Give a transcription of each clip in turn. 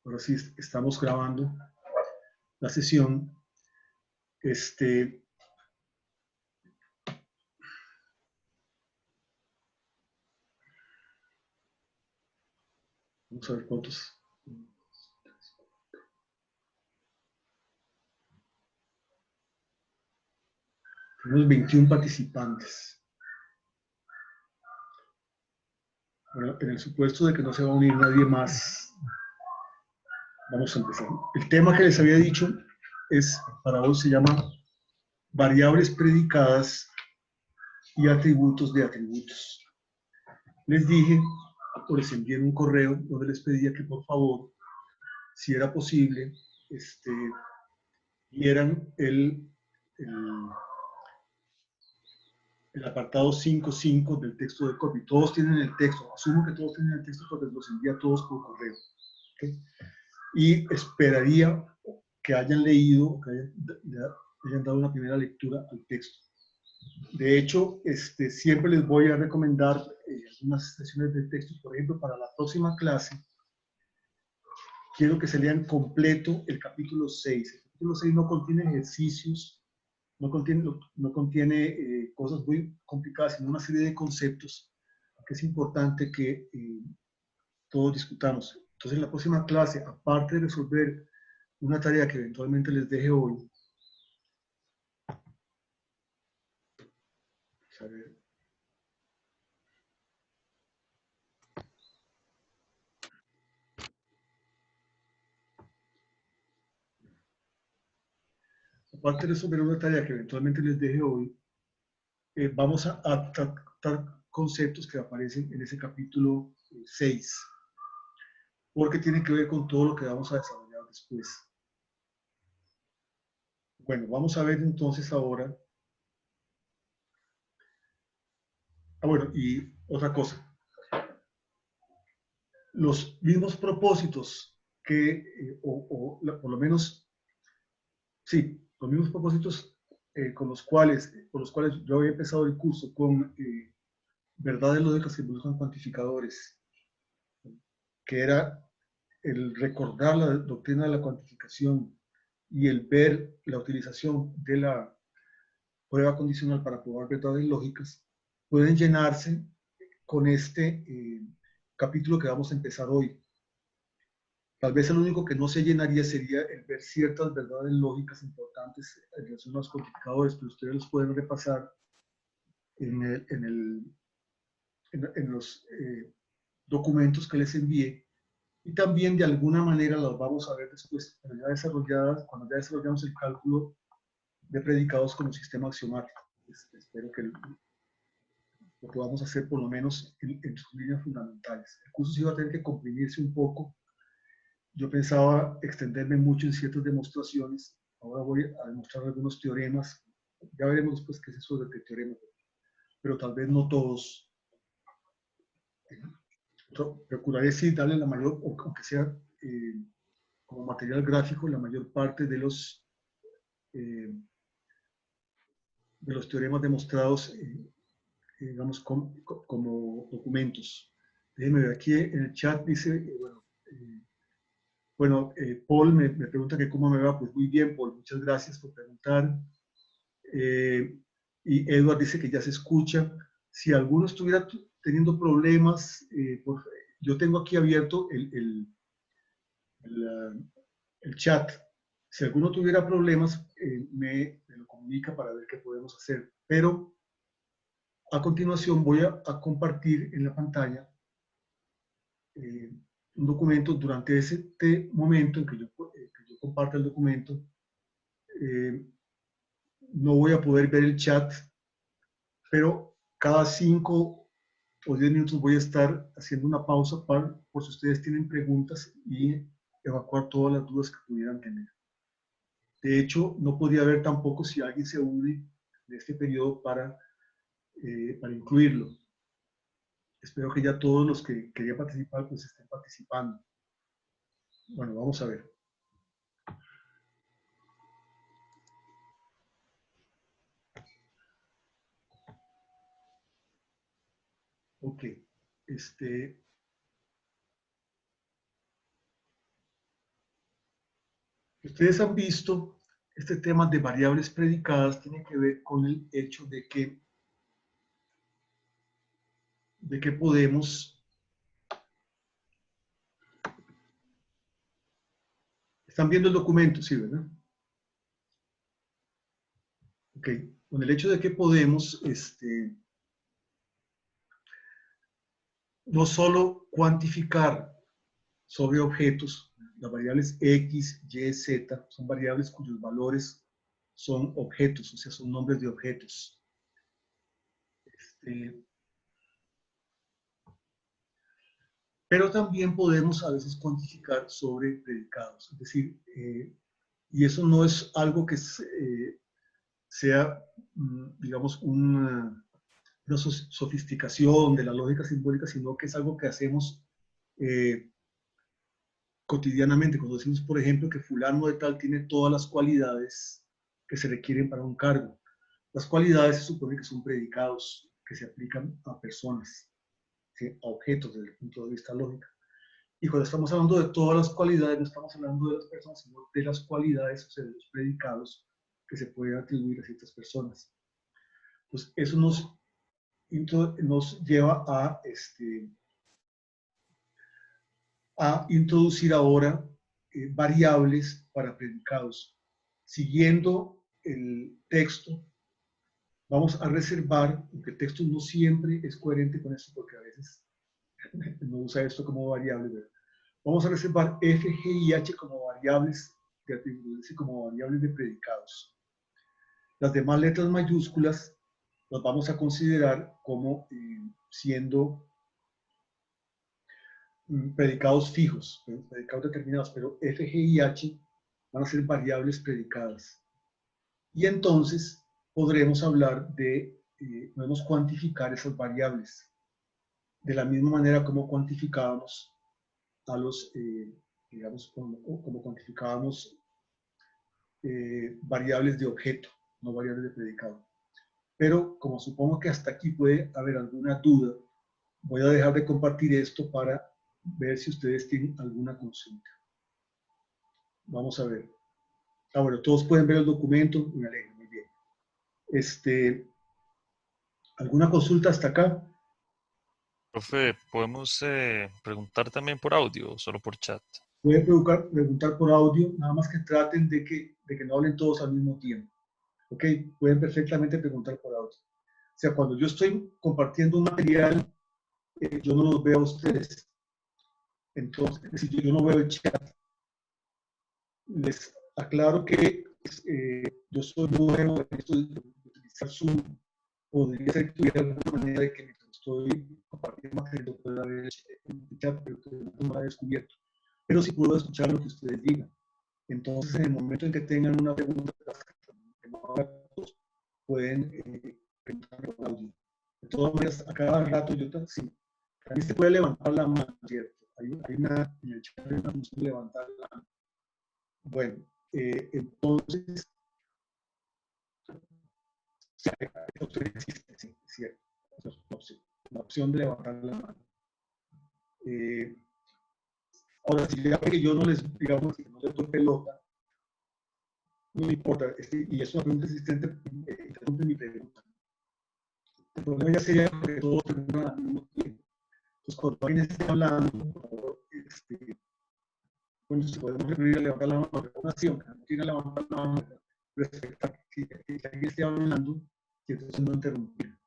Ahora sí estamos grabando la sesión. Vamos a ver cuántos. Tenemos 21 participantes. Bueno, en el supuesto de que no se va a unir nadie más, vamos a empezar. El tema que les había dicho para hoy se llama variables predicadas y atributos de atributos. Les dije, o les envié un correo donde les pedía que por favor, si era posible, vieran el apartado 5.5 del texto de copy. Todos tienen el texto, asumo que todos tienen el texto porque los envía a todos por correo. ¿Okay? Y esperaría que hayan leído, que hayan dado una primera lectura al texto. De hecho, siempre les voy a recomendar algunas secciones del texto. Por ejemplo, para la próxima clase, quiero que se lean completo el capítulo 6. El capítulo 6 no contiene ejercicios, no contiene cosas muy complicadas, sino una serie de conceptos que es importante que todos discutamos. Entonces, en la próxima clase, aparte de resolver una tarea que eventualmente les deje hoy, a ver, aparte de resolver una tarea que eventualmente les deje hoy, vamos a tratar conceptos que aparecen en ese capítulo 6, porque tienen que ver con todo lo que vamos a desarrollar después. Bueno, vamos a ver entonces ahora. Bueno, y otra cosa. Los mismos propósitos que, por lo menos, sí, los mismos propósitos con los cuales yo había empezado el curso con verdades lógicas que buscan cuantificadores, que era el recordar la doctrina de la cuantificación y el ver la utilización de la prueba condicional para probar verdades lógicas, pueden llenarse con este capítulo que vamos a empezar hoy. Tal vez el único que no se llenaría sería el ver ciertas verdades lógicas importantes en relación a los cuantificadores, pero ustedes los pueden repasar en los documentos que les envié, y también de alguna manera las vamos a ver después, cuando ya desarrollamos el cálculo de predicados como sistema axiomático. Espero que lo podamos hacer por lo menos en sus líneas fundamentales. El curso sí va a tener que comprimirse un poco. Yo pensaba extenderme mucho en ciertas demostraciones. Ahora voy a demostrar algunos teoremas. Ya veremos después qué es eso de teoremas, pero tal vez no todos. Procuraré sí darle la mayor, aunque sea como material gráfico, la mayor parte de los teoremas demostrados, digamos, como documentos. Déjenme ver aquí en el chat, dice, Paul me pregunta que cómo me va. Pues muy bien, Paul, muchas gracias por preguntar. Y Edward dice que ya se escucha. Si alguno estuviera teniendo problemas, yo tengo aquí abierto el chat. Si alguno tuviera problemas, me lo comunica para ver qué podemos hacer. Pero a continuación voy a compartir en la pantalla un documento. Durante ese momento en que yo comparto el documento, no voy a poder ver el chat, pero cada 5 o 10 minutos voy a estar haciendo una pausa por si ustedes tienen preguntas y evacuar todas las dudas que pudieran tener. De hecho, no podría ver tampoco si alguien se une en este periodo para incluirlo. Espero que ya todos los que querían participar pues estén participando. Bueno, vamos a ver. Ok. Ustedes han visto este tema de variables predicadas, tiene que ver con el hecho de que podemos, están viendo el documento, sí, ¿verdad? Ok, con el hecho de que podemos, no solo cuantificar sobre objetos, las variables X, Y, Z, son variables cuyos valores son objetos, o sea, son nombres de objetos. Pero también podemos a veces cuantificar sobre predicados, es decir, y eso no es algo que sea, digamos, una sofisticación de la lógica simbólica, sino que es algo que hacemos cotidianamente. Cuando decimos, por ejemplo, que fulano de tal tiene todas las cualidades que se requieren para un cargo. Las cualidades se supone que son predicados que se aplican a personas, ¿sí? A objetos desde el punto de vista lógico. Y cuando estamos hablando de todas las cualidades, no estamos hablando de las personas, sino de las cualidades, o sea, de los predicados que se pueden atribuir a ciertas personas. Pues eso nos lleva a introducir ahora variables para predicados. Siguiendo el texto, vamos a reservar, aunque el texto no siempre es coherente con esto, porque a veces no usa esto como variable, ¿verdad? Vamos a reservar F, G y H como variables de atribuirse como variables de predicados. Las demás letras mayúsculas las vamos a considerar como siendo predicados fijos, predicados determinados, pero F, G y H van a ser variables predicadas. Y entonces podremos hablar de, podemos cuantificar esas variables de la misma manera como cuantificábamos a los, digamos, como cuantificábamos variables de objeto, no variables de predicado. Pero como supongo que hasta aquí puede haber alguna duda, voy a dejar de compartir esto para ver si ustedes tienen alguna consulta. Vamos a ver. Bueno, todos pueden ver el documento, me alegro, muy bien. ¿Alguna consulta hasta acá? Profe, ¿podemos preguntar también por audio o solo por chat? Pueden preguntar por audio, nada más que traten de que no hablen todos al mismo tiempo. ¿Ok? Pueden perfectamente preguntar por audio. O sea, cuando yo estoy compartiendo un material, yo no los veo a ustedes. Entonces, si yo no veo el chat, les aclaro que yo soy nuevo en esto de utilizar Zoom. Podría ser que tuviera alguna manera de que mientras estoy compartiendo material pueda ver el chat, pero que no lo he descubierto. Pero sí puedo escuchar lo que ustedes digan. Entonces, en el momento en que tengan una pregunta, pueden preguntar por audio. De todas maneras, a cada rato yo sí, también se puede levantar la mano, ¿cierto? Hay una, en el chat hay una función de levantar la mano. Bueno, entonces, sí, existe, sí, es cierto. La opción de levantar la mano. Ahora, si ya ve que yo no les, digamos, no les doy pelota, no me importa, y es una pregunta existente, interrumpe mi pregunta. El problema ya sería que todos terminan al mismo tiempo. Entonces, cuando alguien esté hablando, por favor, bueno, si podemos recurrir a levantar la mano, pero aún así, aunque no quiera levantar la mano, respetar que alguien esté hablando, y entonces no interrumpir.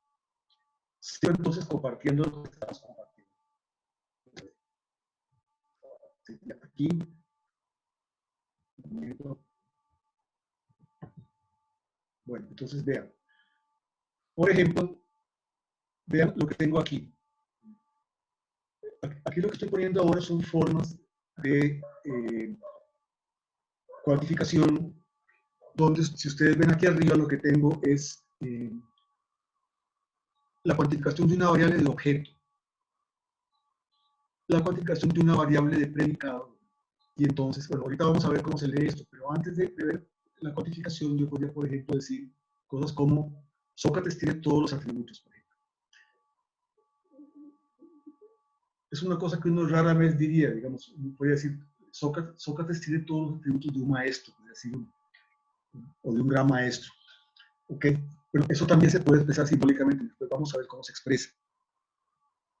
Sigo entonces compartiendo lo que estamos compartiendo. Aquí, bueno, entonces vean. Por ejemplo, vean lo que tengo aquí. Aquí lo que estoy poniendo ahora son formas de cuantificación, donde si ustedes ven aquí arriba lo que tengo es la cuantificación de una variable de objeto, la cuantificación de una variable de predicado. Y entonces, bueno, ahorita vamos a ver cómo se lee esto, pero antes de ver la cuantificación, yo podría, por ejemplo, decir cosas como Sócrates tiene todos los atributos, por ejemplo. Es una cosa que uno rara vez diría, digamos, podría decir, Sócrates tiene todos los atributos de un maestro, es decir, o de un gran maestro. ¿Ok? Pero eso también se puede expresar simbólicamente. Después vamos a ver cómo se expresa.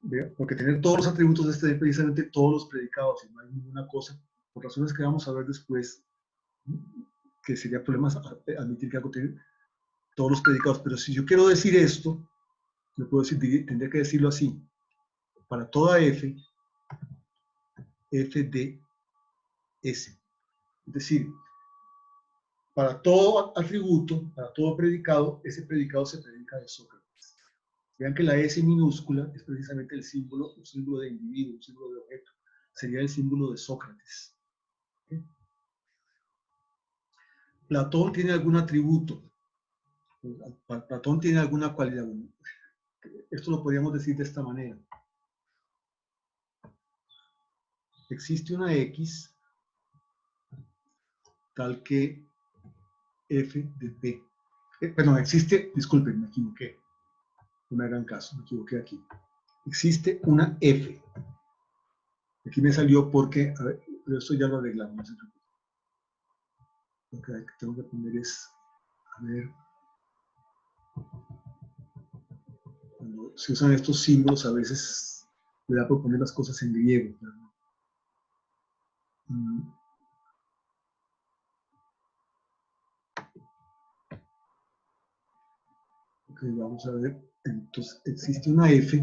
¿Ve? Porque tener todos los atributos es tener precisamente todos los predicados, y no hay ninguna cosa, por razones que vamos a ver después, que sería problema admitir que algo tiene todos los predicados. Pero si yo quiero decir esto, yo puedo decir, tendría que decirlo así: para toda f, f de s. Es decir, para todo atributo, para todo predicado, ese predicado se predica de Sócrates. Vean que la S minúscula es precisamente el símbolo, un símbolo de individuo, un símbolo de objeto. Sería el símbolo de Sócrates. ¿Okay? Platón tiene algún atributo. Platón tiene alguna cualidad. Esto lo podríamos decir de esta manera. Existe una X tal que f de p. Perdón, existe, disculpen, me equivoqué. No me hagan caso, me equivoqué aquí. Existe una f. Aquí me salió porque, a ver, pero esto ya lo arreglamos. No se preocupen. Lo que tengo que poner es, a ver, cuando se usan estos símbolos a veces me da por poner las cosas en griego. Ok, vamos a ver. Entonces, existe una f.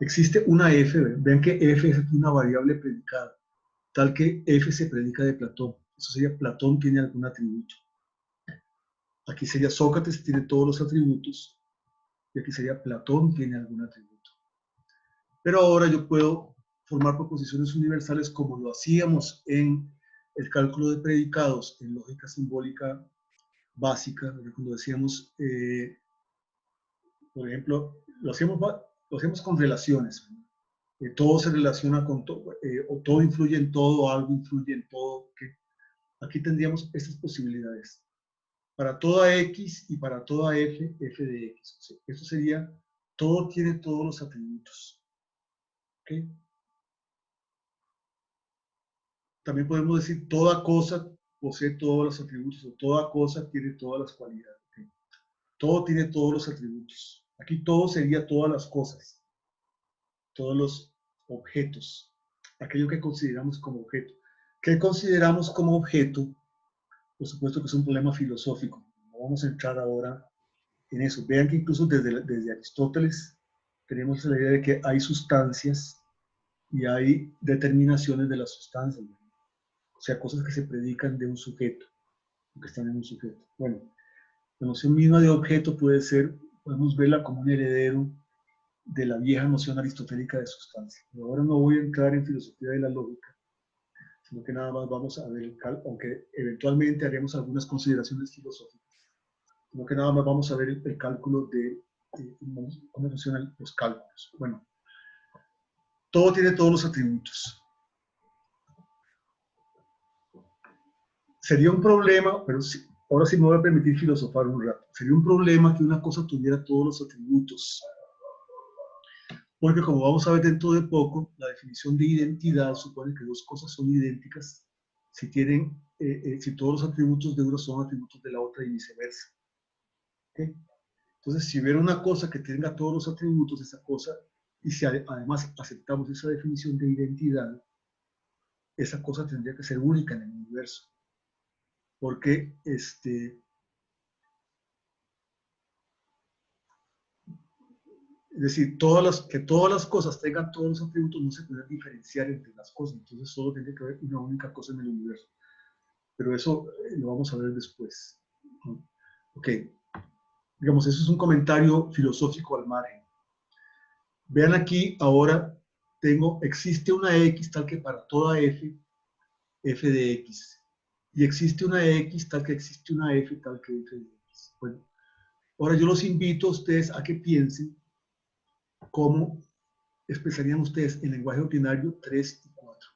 Existe una f, vean que f es aquí una variable predicada, tal que f se predica de Platón. Eso sería Platón tiene algún atributo. Aquí sería Sócrates tiene todos los atributos, y aquí sería Platón tiene algún atributo. Pero ahora yo puedo formar proposiciones universales como lo hacíamos en el cálculo de predicados en lógica simbólica básica, cuando decíamos, por ejemplo, lo hacemos con relaciones. Todo se relaciona con todo, o todo influye en todo, algo influye en todo. ¿Okay? Aquí tendríamos estas posibilidades. Para toda X y para toda F, F de X. O sea, eso sería, todo tiene todos los atributos. ¿Okay? También podemos decir, toda cosa posee todos los atributos, o toda cosa tiene todas las cualidades. ¿Okay? Todo tiene todos los atributos. Aquí todo sería todas las cosas, todos los objetos, aquello que consideramos como objeto. ¿Qué consideramos como objeto? Por supuesto que es un problema filosófico. No vamos a entrar ahora en eso. Vean que incluso desde Aristóteles tenemos la idea de que hay sustancias y hay determinaciones de las sustancias. O sea, cosas que se predican de un sujeto, que están en un sujeto. Bueno, la noción misma de objeto puede ser, podemos verla como un heredero de la vieja noción aristotélica de sustancia. Pero ahora no voy a entrar en filosofía de la lógica, sino que nada más vamos a ver, aunque eventualmente haremos algunas consideraciones filosóficas, sino que nada más vamos a ver el cálculo de cómo funcionan los cálculos. Bueno, todo tiene todos los atributos. Sería un problema, pero sí, ahora sí me voy a permitir filosofar un rato. Sería un problema que una cosa tuviera todos los atributos. Porque como vamos a ver dentro de poco, la definición de identidad supone que dos cosas son idénticas si tienen, si todos los atributos de una son atributos de la otra y viceversa. ¿Okay? Entonces, si hubiera una cosa que tenga todos los atributos de esa cosa, y si además aceptamos esa definición de identidad, esa cosa tendría que ser única en el universo. Porque es decir, que todas las cosas tengan todos los atributos no se pueden diferenciar entre las cosas, entonces solo tiene que haber una única cosa en el universo. Pero eso lo vamos a ver después. Ok, digamos, eso es un comentario filosófico al margen. Vean aquí, ahora existe una X tal que para toda F, F de X. Y existe una X tal que existe una F tal que F de X. Bueno, ahora yo los invito a ustedes a que piensen cómo expresarían ustedes en lenguaje ordinario 3 y 4.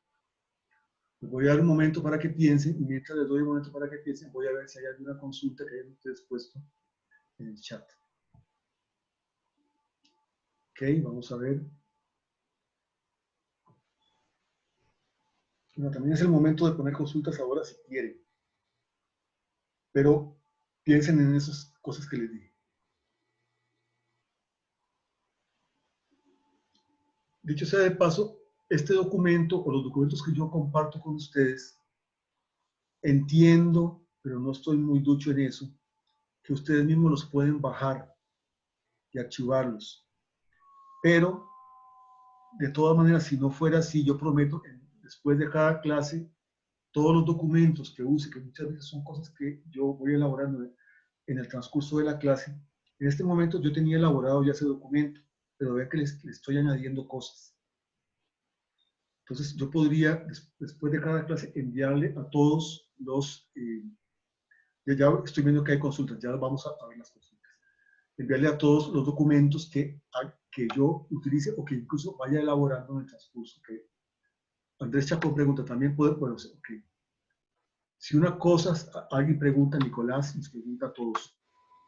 Les voy a dar un momento para que piensen, y mientras les doy un momento para que piensen, voy a ver si hay alguna consulta que hayan ustedes puesto en el chat. Ok, vamos a ver. Bueno, también es el momento de poner consultas ahora si quieren, pero piensen en esas cosas que les dije. Dicho sea de paso, este documento o los documentos que yo comparto con ustedes, entiendo, pero no estoy muy ducho en eso, que ustedes mismos los pueden bajar y archivarlos. Pero, de todas maneras, si no fuera así, yo prometo que después de cada clase, todos los documentos que use, que muchas veces son cosas que yo voy elaborando en el transcurso de la clase, en este momento yo tenía elaborado ya ese documento, pero vean que les estoy añadiendo cosas. Entonces, yo podría, después de cada clase, enviarle a todos los, ya estoy viendo que hay consultas, ya vamos a ver las consultas, enviarle a todos los documentos que yo utilice o que incluso vaya elaborando en el transcurso. Okay. Andrés Chacón pregunta, también puede, bueno, okay. Si una cosa, alguien pregunta, Nicolás nos pregunta a todos,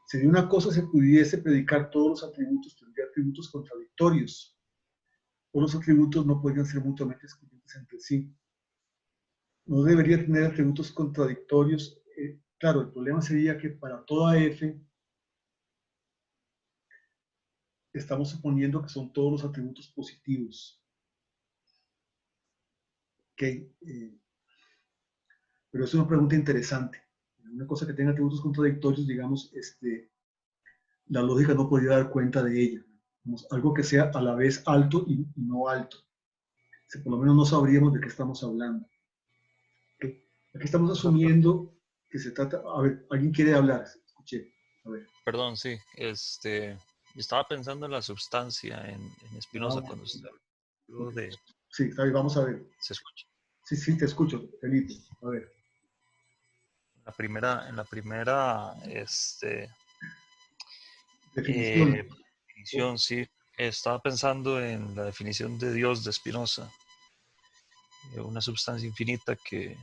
si de una cosa se pudiese predicar todos los atributos, tendría atributos contradictorios, o los atributos no podrían ser mutuamente excluyentes entre sí. No debería tener atributos contradictorios. Claro, el problema sería que para toda f estamos suponiendo que son todos los atributos positivos. Okay. Pero es una pregunta interesante. Una cosa que tenga atributos contradictorios, digamos, la lógica no podría dar cuenta de ella. Algo que sea a la vez alto y no alto. Por lo menos no sabríamos de qué estamos hablando. ¿Okay? Aquí estamos asumiendo que se trata... A ver, ¿alguien quiere hablar? Escuché. A ver. Perdón, sí. Yo estaba pensando en la substancia en Spinoza cuando usted habló de... Sí, está bien, vamos a ver. ¿Se escucha? Sí, sí, te escucho, Felipe. A ver. En la primera Definición. definición, sí. Estaba pensando en la definición de Dios de Spinoza. Una sustancia infinita que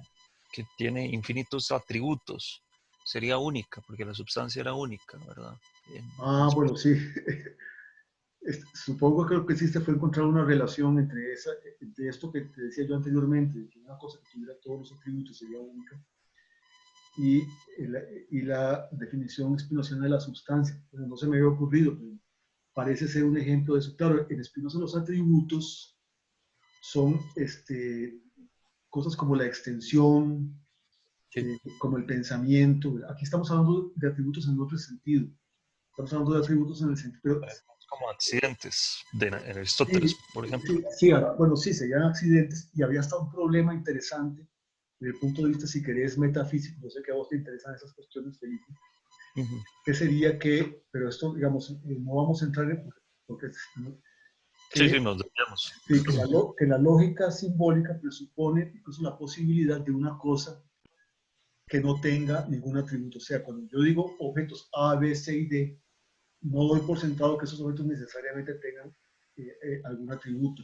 tiene infinitos atributos. Sería única, porque la sustancia era única, ¿verdad? Bueno, sí. Supongo que lo que hiciste fue encontrar una relación entre esto que te decía yo anteriormente, que una cosa que tuviera todos los atributos sería única, y, y la definición spinociana de la sustancia. Pero no se me había ocurrido, pero parece ser un ejemplo de eso. Claro, en Spinoza los atributos son cosas como la extensión, Sí. como el pensamiento. Aquí estamos hablando de atributos en otro sentido. Estamos hablando de atributos en el sentido... Pero, Como accidentes en Aristóteles, sí, por ejemplo. sí, bueno, sí, se llaman accidentes y había hasta un problema interesante desde el punto de vista, si querés, metafísico. Yo sé que a vos te interesan esas cuestiones, Felipe. Que sería que, pero esto, digamos, no vamos a entrar en, porque Sí, sí, que, nos desviamos. sí, que la lógica simbólica presupone incluso la posibilidad de una cosa que no tenga ningún atributo. O sea, cuando yo digo objetos A, B, C y D, no doy por sentado que esos objetos necesariamente tengan algún atributo.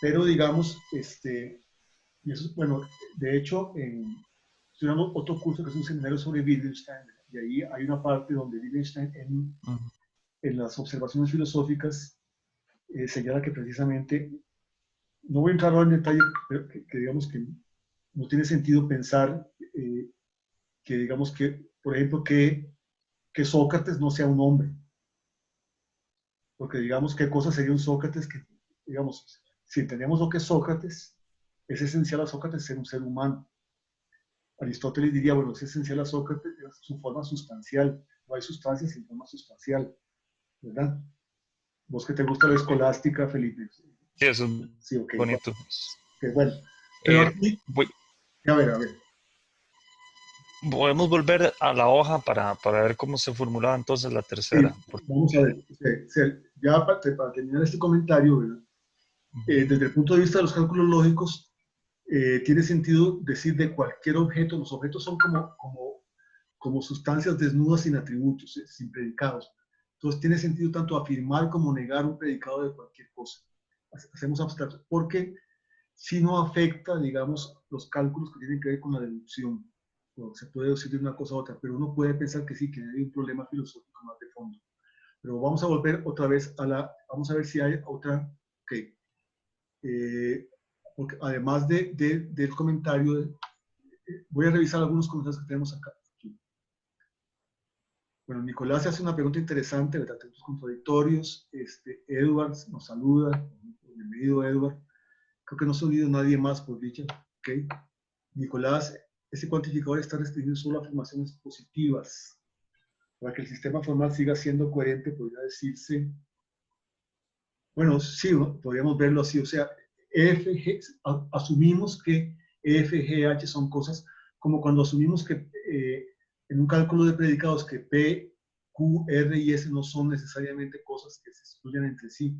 Pero digamos, y eso, bueno, de hecho, estoy dando otro curso que es un seminario sobre Wittgenstein, y ahí hay una parte donde Wittgenstein en las observaciones filosóficas señala que precisamente, no voy a entrar ahora en detalle, pero que digamos que no tiene sentido pensar que digamos que, por ejemplo, que Sócrates no sea un hombre, porque digamos qué cosa sería un Sócrates que, digamos, si entendemos lo que es Sócrates, es esencial a Sócrates ser un ser humano. Aristóteles diría, bueno, es esencial a Sócrates su forma sustancial, no hay sustancia sin forma sustancial, ¿verdad? Vos que te gusta la escolástica, Felipe. Sí, eso es Sí, ok, bueno, bonito. okay, bueno. Pero Eh, aquí, voy, a ver. Podemos volver a la hoja para ver cómo se formulaba entonces la Sí, tercera. vamos a ver. Ya para terminar este comentario, ¿verdad? Desde el punto de vista de los cálculos lógicos, tiene sentido decir de cualquier objeto, los objetos son como sustancias desnudas sin atributos, sin predicados. Entonces tiene sentido tanto afirmar como negar un predicado de cualquier cosa. Hacemos abstracto, porque si no afecta, digamos, los cálculos que tienen que ver con la deducción. O se puede decir de una cosa a otra, pero uno puede pensar que sí, que hay un problema filosófico más de fondo. Pero vamos a volver otra vez vamos a ver si hay otra, ok. porque además del comentario, voy a revisar algunos comentarios que tenemos acá. Bueno, Nicolás hace una pregunta interesante, ¿verdad? Atributos contradictorios. Edward nos saluda. Bienvenido, Edward. Creo que no se ha oído nadie más por dicha. ¿Okay? Nicolás, ese cuantificador está restringido solo a afirmaciones positivas. Para que el sistema formal siga siendo coherente, podría decirse, bueno, sí, podríamos verlo así, o sea, asumimos que F, G, H son cosas como cuando asumimos que en un cálculo de predicados que P, Q, R y S no son necesariamente cosas que se excluyan entre sí.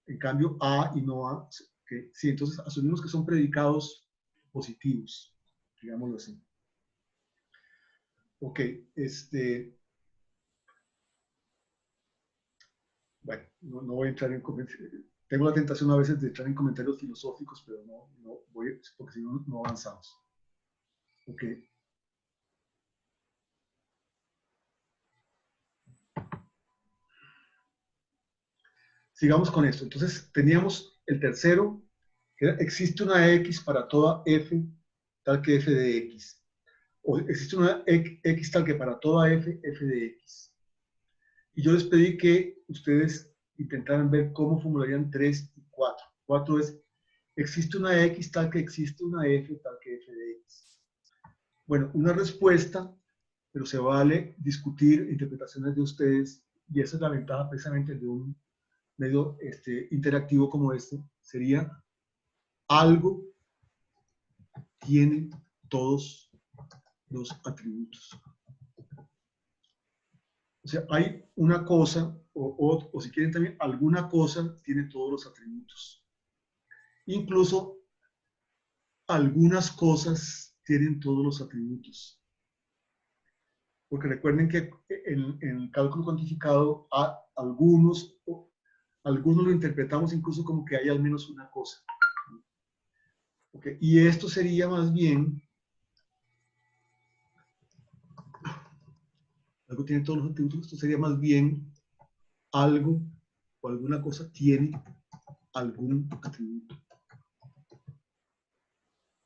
En cambio, A y no A, que, sí, entonces asumimos que son predicados positivos, digámoslo así. Ok, bueno, no voy a entrar en comentarios. Tengo la tentación a veces de entrar en comentarios filosóficos, pero no voy, porque si no, no avanzamos. Ok. Sigamos con esto. Entonces, teníamos el tercero, que era, existe una X para toda F, tal que F de X. O existe una X tal que para toda F, F de X. Y yo les pedí que ustedes intentaran ver cómo formularían 3 y 4. 4 es, existe una X tal que existe una F tal que F de X. Bueno, una respuesta, pero se vale discutir interpretaciones de ustedes, y esa es la ventaja precisamente de un medio interactivo como este, sería algo tiene todos los atributos. O sea, hay una cosa, o si quieren también, alguna cosa tiene todos los atributos. Incluso algunas cosas tienen todos los atributos. Porque recuerden que en el cálculo cuantificado, algunos lo interpretamos incluso como que hay al menos una cosa. Okay. Y esto sería más bien, algo tiene todos los atributos, esto sería más bien algo o alguna cosa tiene algún atributo.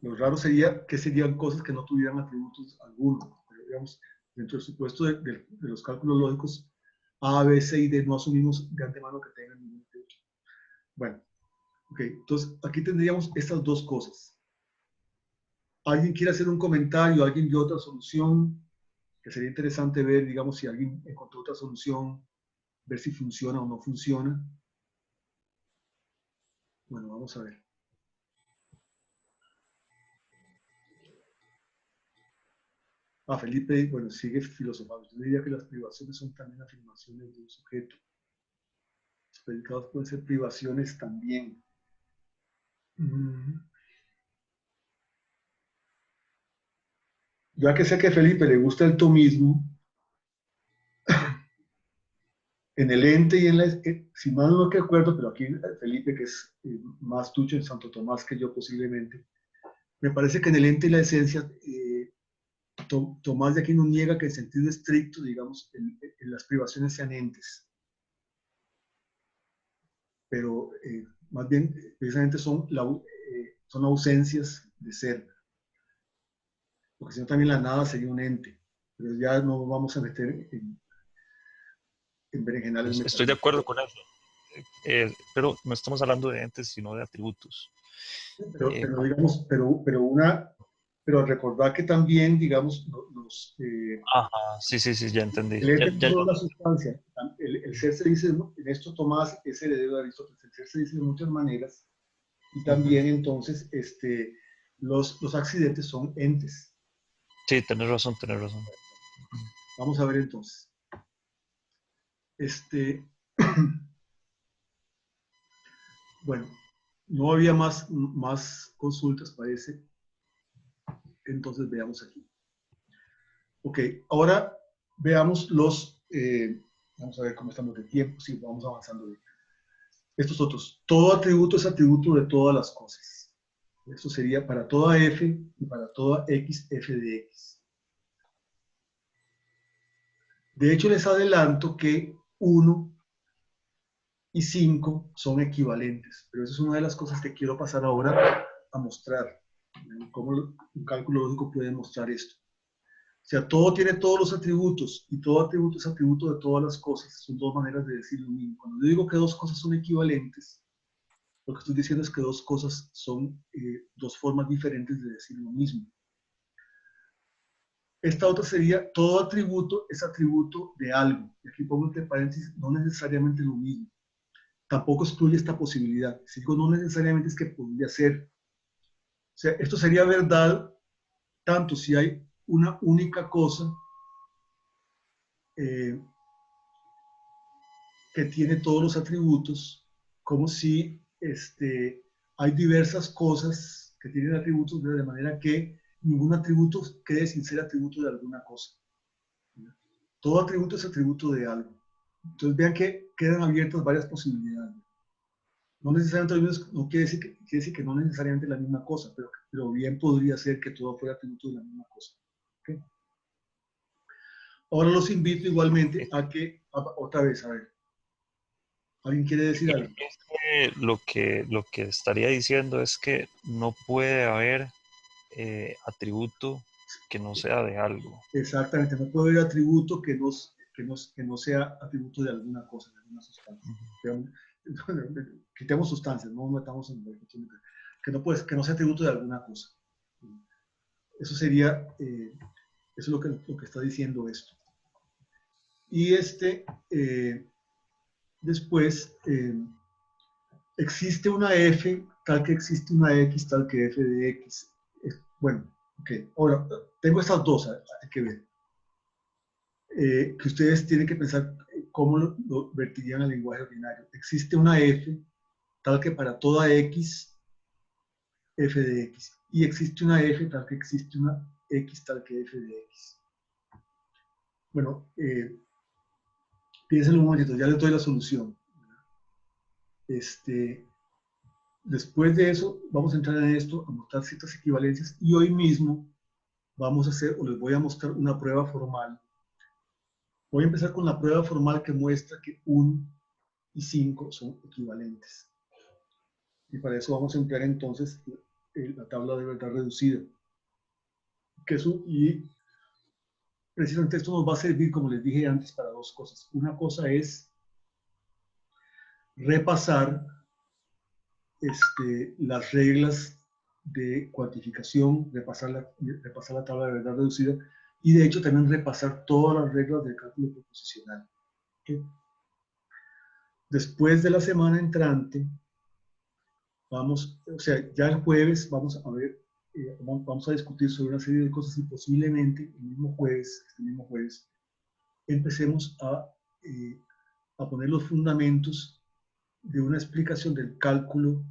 Lo raro sería que serían cosas que no tuvieran atributos alguno. Pero digamos, dentro del supuesto de los cálculos lógicos, A, B, C y D no asumimos de antemano que tengan ningún atributo. Bueno, ok, entonces aquí tendríamos estas dos cosas. ¿Alguien quiere hacer un comentario? ¿Alguien vio otra solución? Que sería interesante ver, digamos, si alguien encontró otra solución, ver si funciona o no funciona. Bueno, vamos a ver. Felipe, bueno, sigue filosofando. Yo diría que las privaciones son también afirmaciones de un sujeto. Los predicados pueden ser privaciones también. Ya que sé que a Felipe le gusta el tomismo, en el ente y en la... si mal no recuerdo, pero aquí Felipe, que es más tucho en Santo Tomás que yo posiblemente, me parece que en el ente y la esencia, Tomás de Aquino niega que en sentido estricto, digamos, en las privaciones sean entes. Pero más bien, precisamente son ausencias de ser. Porque si no, también la nada sería un ente. Pero ya no vamos a meter en berenjenales. Estoy de acuerdo con eso. Pero no estamos hablando de entes, sino de atributos. Pero digamos, pero recordar que también, digamos, Ajá, sí, ya entendí. el ente no es la sustancia. El ser se dice, en esto Tomás es heredero de Aristóteles, el ser se dice de muchas maneras, y también entonces los accidentes son entes. Sí, tenés razón. Vamos a ver entonces. Bueno, no había más consultas, parece. Entonces veamos aquí. Ok, ahora veamos vamos a ver cómo estamos de tiempo. Sí, vamos avanzando bien. Estos otros. Todo atributo es atributo de todas las cosas. Esto sería para toda f y para toda x, f de x. De hecho, les adelanto que 1 y 5 son equivalentes, pero esa es una de las cosas que quiero pasar ahora a mostrar, cómo un cálculo lógico puede mostrar esto. O sea, todo tiene todos los atributos y todo atributo es atributo de todas las cosas. Son dos maneras de decir lo mismo. Cuando yo digo que dos cosas son equivalentes, lo que estoy diciendo es que dos cosas son dos formas diferentes de decir lo mismo. Esta otra sería, todo atributo es atributo de algo. Y aquí pongo entre paréntesis, no necesariamente lo mismo. Tampoco excluye esta posibilidad. Si digo no necesariamente es que podría ser. O sea, esto sería verdad tanto si hay una única cosa que tiene todos los atributos, como si hay diversas cosas que tienen atributos de manera que ningún atributo quede sin ser atributo de alguna cosa. Todo atributo es atributo de algo. Entonces vean que quedan abiertas varias posibilidades. No necesariamente no quiere decir que no necesariamente la misma cosa, pero bien podría ser que todo fuera atributo de la misma cosa. ¿Okay? Ahora los invito igualmente a que, otra vez, a ver, ¿alguien quiere decir algo? Lo que estaría diciendo es que no puede haber atributo que no sea de algo. Exactamente, no puede haber atributo que no sea atributo de alguna cosa, de alguna sustancia. Quitemos sustancias, no metamos en que no sea atributo de alguna cosa. Eso sería, eso es lo que está diciendo esto. Y después, existe una f tal que existe una x tal que f de x. Bueno, ok. Ahora, tengo estas dos, hay que ver. Que ustedes tienen que pensar cómo lo vertirían al lenguaje ordinario. Existe una f tal que para toda x, f de x. Y existe una f tal que existe una x tal que f de x. Bueno, piénsenlo un momentito, ya les doy la solución. Después de eso, vamos a entrar en esto, a mostrar ciertas equivalencias, y hoy mismo vamos a hacer, o les voy a mostrar una prueba formal. Voy a empezar con la prueba formal que muestra que 1 y 5 son equivalentes. Y para eso vamos a emplear entonces la tabla de verdad reducida. Y precisamente esto nos va a servir, como les dije antes, para dos cosas. Una cosa es repasar las reglas de cuantificación, repasar la tabla de verdad reducida y de hecho también repasar todas las reglas del cálculo proposicional. ¿Okay? Después de la semana entrante, ya el jueves vamos a ver, vamos a discutir sobre una serie de cosas y posiblemente este mismo jueves, empecemos a poner los fundamentos de una explicación del cálculo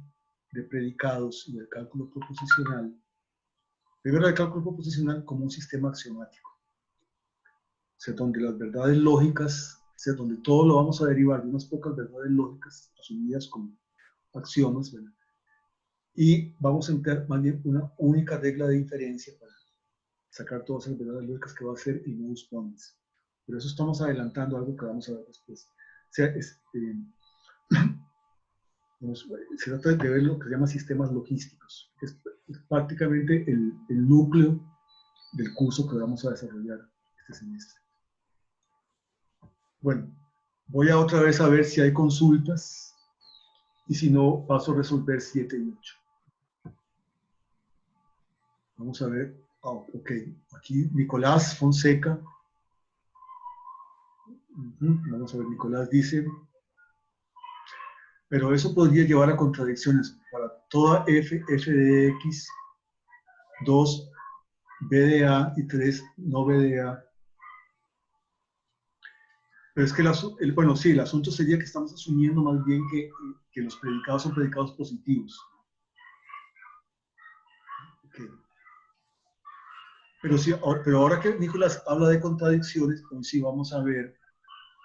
de predicados y del cálculo proposicional. Primero el cálculo proposicional como un sistema axiomático, o sea, donde las verdades lógicas, o sea, donde todo lo vamos a derivar de unas pocas verdades lógicas asumidas como axiomas, ¿verdad? Y vamos a emplear más bien una única regla de diferencia para sacar todas las verdades lógicas que va a ser el modus ponens. Pero eso estamos adelantando algo que vamos a ver después. O sea, se trata de ver lo que se llama sistemas logísticos, que es prácticamente el núcleo del curso que vamos a desarrollar este semestre. Bueno, voy a otra vez a ver si hay consultas y si no, paso a resolver 7 y 8. Vamos a ver, ok, aquí Nicolás Fonseca. Vamos a ver, Nicolás dice, pero eso podría llevar a contradicciones. Para toda f de x, 2 b de a y 3 no b de a. Pero es que, bueno, sí, el asunto sería que estamos asumiendo más bien que los predicados son predicados positivos. Okay. Pero ahora que Nicolás habla de contradicciones, pues sí vamos a ver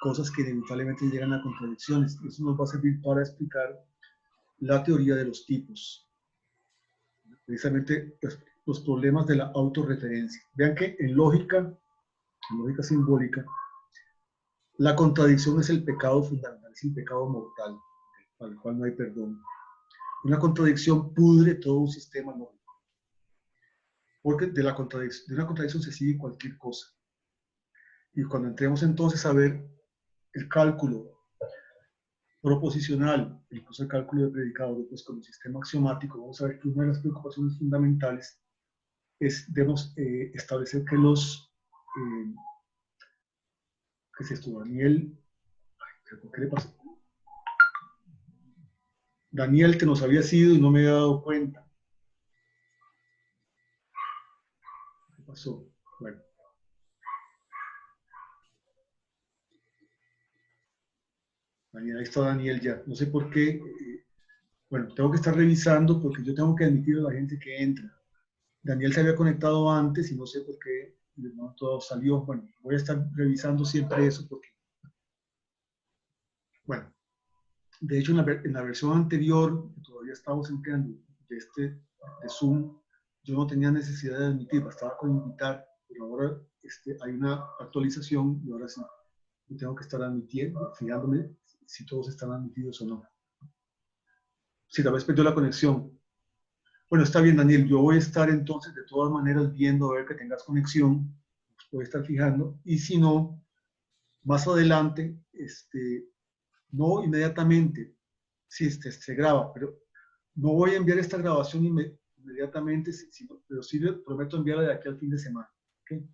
cosas que inevitablemente llegan a contradicciones. Eso nos va a servir para explicar la teoría de los tipos. Precisamente los problemas de la autorreferencia. Vean que en lógica simbólica, la contradicción es el pecado fundamental, es el pecado mortal, al cual no hay perdón. Una contradicción pudre todo un sistema lógico, porque de una contradicción se sigue cualquier cosa. Y cuando entremos entonces a ver el cálculo proposicional, incluso el cálculo de predicados, pues con el sistema axiomático, vamos a ver que una de las preocupaciones fundamentales es, debemos establecer que ¿qué es esto? Daniel, ¿qué le pasó? Daniel, que nos había sido y no me había dado cuenta. ¿Qué pasó? Bueno. Daniel, ahí está Daniel ya. No sé por qué. Bueno, tengo que estar revisando porque yo tengo que admitir a la gente que entra. Daniel se había conectado antes y no sé por qué no todo salió. Bueno, voy a estar revisando siempre eso porque, bueno, de hecho en la versión anterior, que todavía estábamos empleando de Zoom, yo no tenía necesidad de admitir, bastaba con invitar, pero ahora hay una actualización y ahora sí, yo tengo que estar admitiendo, fijándome si todos están admitidos o no. Si tal vez perdió la conexión. Bueno, está bien, Daniel, yo voy a estar entonces de todas maneras viendo a ver que tengas conexión, voy a estar fijando, y si no, más adelante, no inmediatamente, si se graba, pero no voy a enviar esta grabación inmediatamente, pero sí le prometo enviarla de aquí al fin de semana. ¿Okay?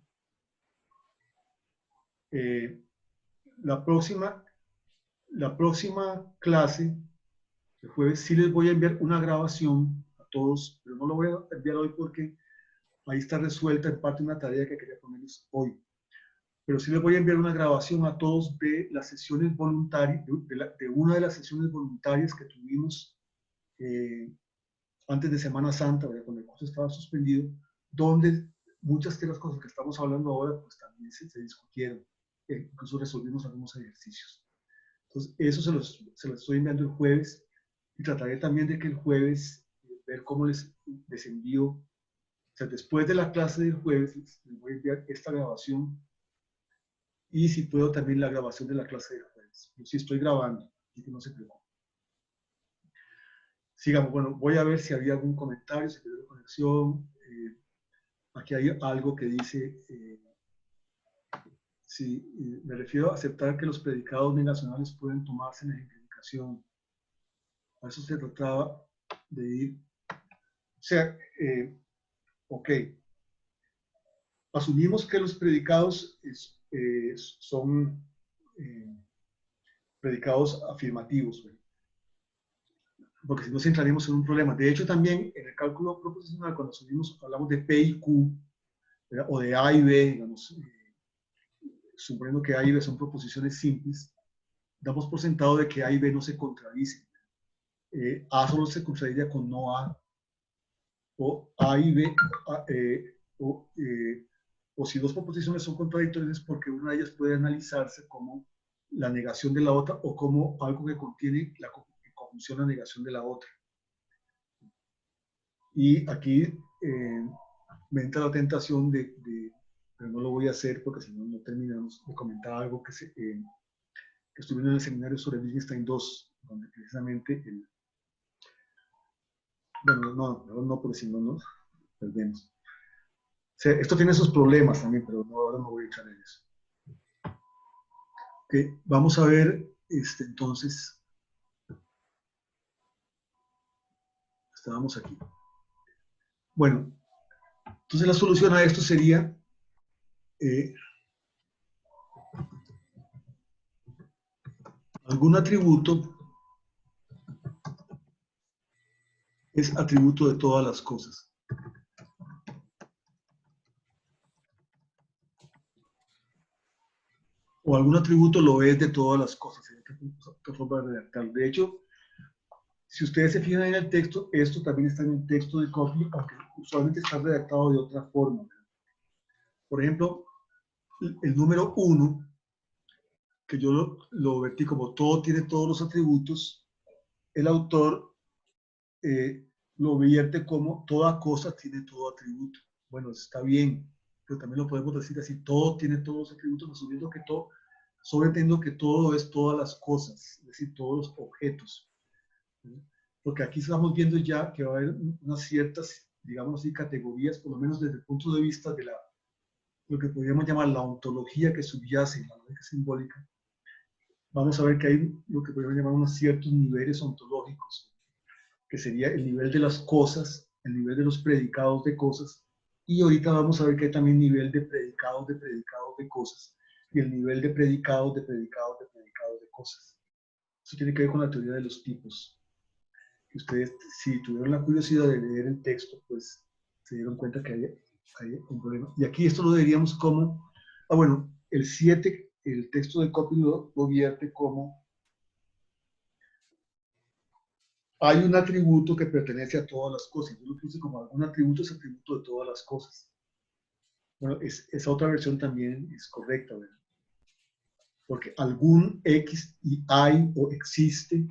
La próxima clase, el jueves, sí les voy a enviar una grabación a todos, pero no lo voy a enviar hoy porque ahí está resuelta en parte una tarea que quería ponerles hoy. Pero sí les voy a enviar una grabación a todos de las sesiones voluntarias, de una de las sesiones voluntarias que tuvimos antes de Semana Santa, cuando el curso estaba suspendido, donde muchas de las cosas que estamos hablando ahora, pues también se discutieron. Incluso resolvimos algunos ejercicios. Entonces, eso se los estoy enviando el jueves y trataré también de que el jueves ver cómo les envío. O sea, después de la clase del jueves, les voy a enviar esta grabación y si puedo también la grabación de la clase del jueves. Yo sí estoy grabando, así que no se preocupen. Sigamos, bueno, voy a ver si había algún comentario, si hay conexión. Aquí hay algo que dice, sí, me refiero a aceptar que los predicados negacionales pueden tomarse en ejemplificación. A eso se trataba de ir. O sea, ok, asumimos que los predicados son predicados afirmativos, ¿verdad? Porque si no entraríamos en un problema. De hecho, también en el cálculo proposicional, cuando hablamos de P y Q, ¿verdad? O de A y B, digamos, suponiendo que A y B son proposiciones simples, damos por sentado de que A y B no se contradicen. A solo se contradiría con no A, o A y B, o si dos proposiciones son contradictorias es porque una de ellas puede analizarse como la negación de la otra o como algo que contiene la conjunción a negación de la otra. Y aquí me entra la tentación pero no lo voy a hacer porque si no, no terminamos de comentar algo que estuve en el seminario sobre Wittgenstein 2, donde precisamente bueno, no, porque si no nos perdemos. O sea, esto tiene sus problemas también, pero ahora no voy a echar en eso. Okay, vamos a ver, entonces, estábamos aquí. Bueno, entonces la solución a esto sería algún atributo es atributo de todas las cosas. O algún atributo lo es de todas las cosas. ¿Qué forma de redactar? De hecho, si ustedes se fijan en el texto, esto también está en el texto de Copley, aunque usualmente está redactado de otra forma. Por ejemplo, el número 1, que yo lo vertí como todo tiene todos los atributos, el autor lo vierte como toda cosa tiene todo atributo. Bueno, está bien, pero también lo podemos decir así, todo tiene todos los atributos, asumiendo que todo, sobreentiendo que todo es todas las cosas, es decir, todos los objetos. porque aquí estamos viendo ya que va a haber unas ciertas, digamos así, categorías, por lo menos desde el punto de vista de lo que podríamos llamar la ontología que subyace en la lógica simbólica. Vamos a ver que hay lo que podríamos llamar unos ciertos niveles ontológicos, que sería el nivel de las cosas, el nivel de los predicados de cosas, y ahorita vamos a ver que hay también nivel de predicados de cosas, y el nivel de predicados de cosas. Eso tiene que ver con la teoría de los tipos. Que ustedes, si tuvieron la curiosidad de leer el texto, pues se dieron cuenta que hay un problema. Y aquí esto lo diríamos como, bueno, el 7, el texto de Copy lo vierte como hay un atributo que pertenece a todas las cosas. Yo lo puse como algún atributo es atributo de todas las cosas. Bueno, esa otra versión también es correcta, ¿verdad? Porque algún X y hay o existe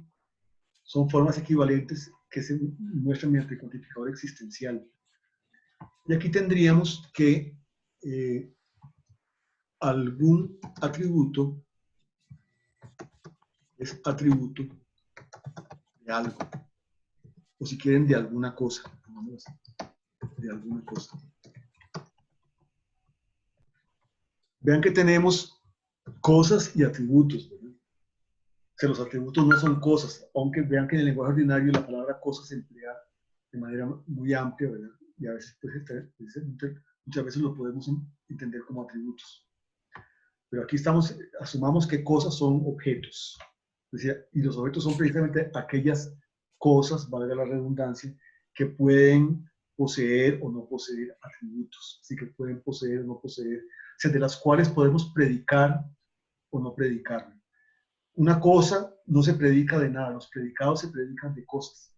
son formas equivalentes que se muestran mediante el cuantificador existencial. Y aquí tendríamos que algún atributo es atributo de algo. O si quieren, de alguna cosa. De alguna cosa. Vean que tenemos cosas y atributos, ¿verdad? O sea, los atributos no son cosas, aunque vean que en el lenguaje ordinario la palabra cosa se emplea de manera muy amplia, ¿verdad? Y a veces, pues, muchas veces lo podemos entender como atributos. Pero aquí asumamos que cosas son objetos. Y los objetos son precisamente aquellas cosas, valga la redundancia, que pueden poseer o no poseer atributos. Así que pueden poseer o no poseer, o sea, de las cuales podemos predicar o no predicar. Una cosa no se predica de nada, los predicados se predican de cosas.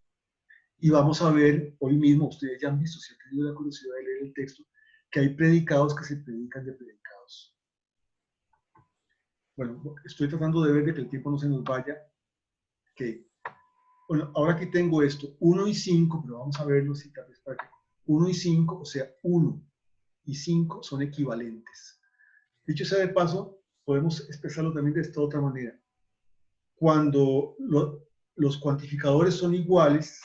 Y vamos a ver, hoy mismo, ustedes ya han visto, si han tenido la curiosidad de leer el texto, que hay predicados que se predican de predicados. Bueno, estoy tratando de ver de que el tiempo no se nos vaya. Okay. Bueno, ahora aquí tengo esto, 1 y 5, pero vamos a verlo si tal vez para que 1 y 5, o sea, 1 y 5 son equivalentes. Dicho sea de paso, podemos expresarlo también de esta otra manera. Cuando los cuantificadores son iguales,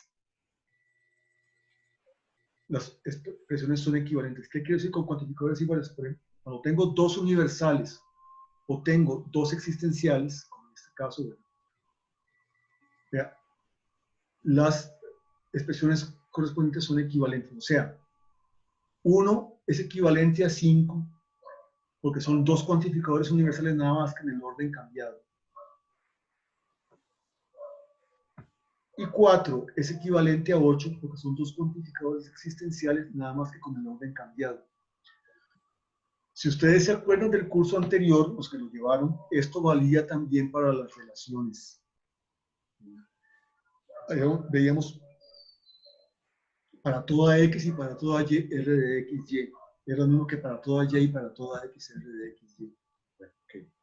las expresiones son equivalentes. ¿Qué quiero decir con cuantificadores iguales? Por ejemplo, cuando tengo dos universales o tengo dos existenciales, como en este caso, vea, las expresiones correspondientes son equivalentes. O sea, 1 es equivalente a 5 porque son dos cuantificadores universales nada más que en el orden cambiado. Y 4 es equivalente a 8 porque son dos cuantificadores existenciales nada más que con el orden cambiado. Si ustedes se acuerdan del curso anterior, los que lo llevaron, esto valía también para las relaciones. Veíamos para toda X y para toda Y, R de X, Y. Es lo mismo que para toda Y y para toda X, R de X, Y. Okay.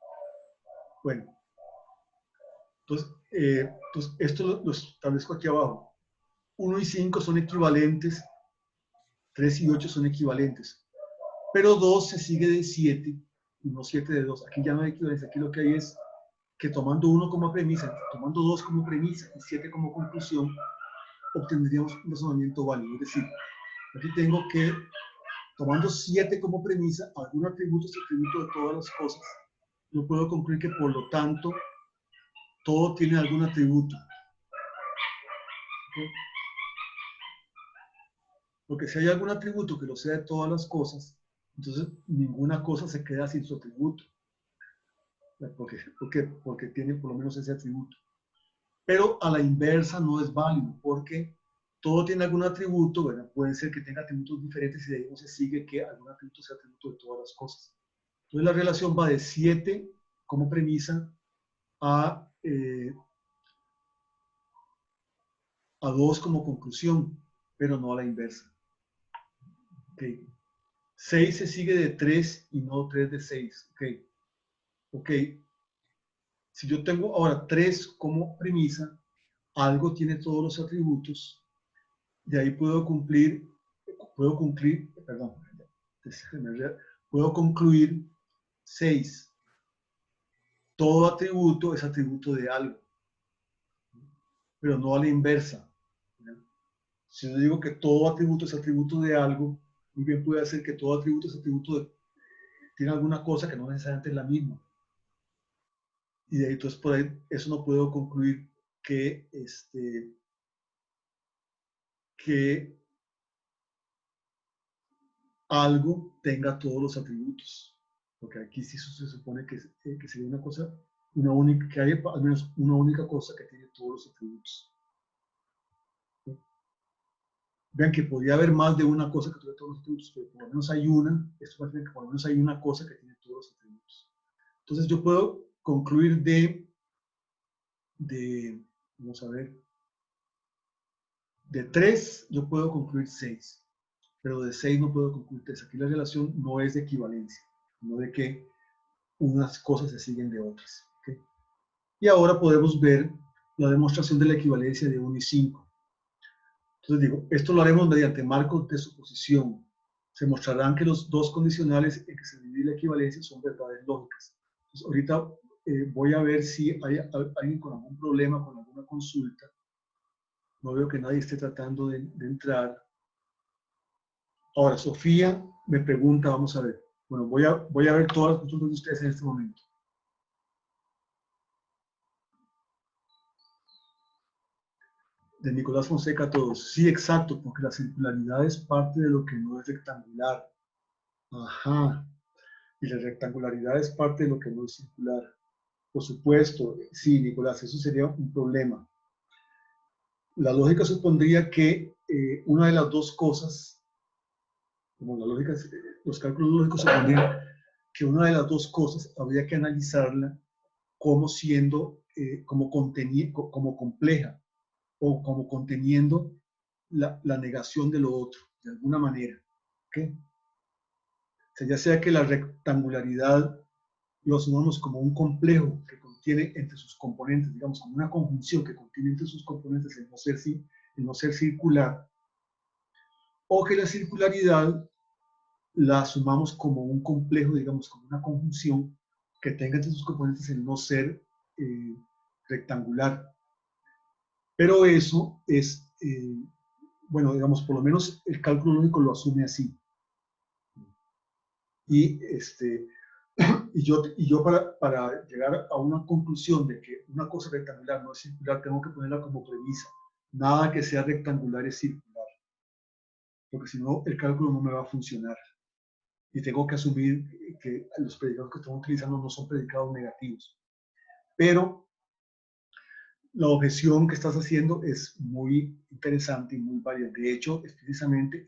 Bueno, entonces esto lo establezco aquí abajo. 1 y 5 son equivalentes, 3 y 8 son equivalentes, pero 2 se sigue de 7 y no 7 de 2. Aquí ya no hay equivalencia, aquí lo que hay es que tomando 1 como premisa, tomando 2 como premisa y 7 como conclusión, obtendríamos un razonamiento válido. Es decir, aquí tengo que, tomando 7 como premisa, algún atributo es atributo de todas las cosas. Yo puedo concluir que, por lo tanto, todo tiene algún atributo. ¿Okay? Porque si hay algún atributo que lo sea de todas las cosas, entonces ninguna cosa se queda sin su atributo. Porque tiene por lo menos ese atributo. Pero a la inversa no es válido, porque todo tiene algún atributo, ¿verdad? Puede ser que tenga atributos diferentes y de ahí no se sigue que algún atributo sea atributo de todas las cosas. Entonces la relación va de 7 como premisa a 2 como conclusión, pero no a la inversa. Okay. 6 se sigue de 3 y no 3 de 6. Ok. Si yo tengo ahora 3 como premisa, algo tiene todos los atributos, de ahí puedo concluir 6. Todo atributo es atributo de algo, pero no a la inversa. Si yo digo que todo atributo es atributo de algo, muy bien puede ser que todo atributo es atributo de, tiene alguna cosa que no necesariamente es la misma. Y de ahí, entonces, por ahí, eso no puedo concluir que, que algo tenga todos los atributos. Porque aquí sí se supone que sería una cosa, una única, que hay al menos una única cosa que tiene todos los atributos. ¿Sí? Vean que podría haber más de una cosa que tuviera todos los atributos, pero por lo menos hay una, esto va a decir que por lo menos hay una cosa que tiene todos los atributos. Entonces yo puedo concluir vamos a ver, de 3 yo puedo concluir 6, pero de 6 no puedo concluir 3. Aquí la relación no es de equivalencia, no de que unas cosas se siguen de otras. ¿Okay? Y ahora podemos ver la demostración de la equivalencia de 1 y 5. Entonces digo, esto lo haremos mediante marcos de suposición. Se mostrarán que los dos condicionales en que se divide la equivalencia son verdades lógicas. Entonces, ahorita voy a ver si hay alguien con algún problema, con alguna consulta. No veo que nadie esté tratando de entrar. Ahora, Sofía me pregunta, vamos a ver. Bueno, voy a ver todas las consultas de ustedes en este momento. De Nicolás Fonseca a todos. Sí, exacto, porque la circularidad es parte de lo que no es rectangular. Ajá. Y la rectangularidad es parte de lo que no es circular. Por supuesto, sí, Nicolás, eso sería un problema. La lógica supondría que una de las dos cosas, como la lógica, los cálculos lógicos supondrían que una de las dos cosas habría que analizarla como siendo, como compleja o como conteniendo la negación de lo otro, de alguna manera. ¿Okay? O sea, ya sea que la rectangularidad lo asumamos como un complejo que contiene entre sus componentes, digamos, como una conjunción que contiene entre sus componentes el no ser circular, o que la circularidad la asumamos como un complejo, digamos, como una conjunción que tenga entre sus componentes el no ser rectangular. Pero eso es, bueno, digamos, por lo menos el cálculo lógico lo asume así. Y, y yo para llegar a una conclusión de que una cosa rectangular no es circular, tengo que ponerla como premisa. Nada que sea rectangular es circular, porque si no, el cálculo no me va a funcionar. Y tengo que asumir que los predicados que estamos utilizando no son predicados negativos. Pero la objeción que estás haciendo es muy interesante y muy válida. De hecho, es precisamente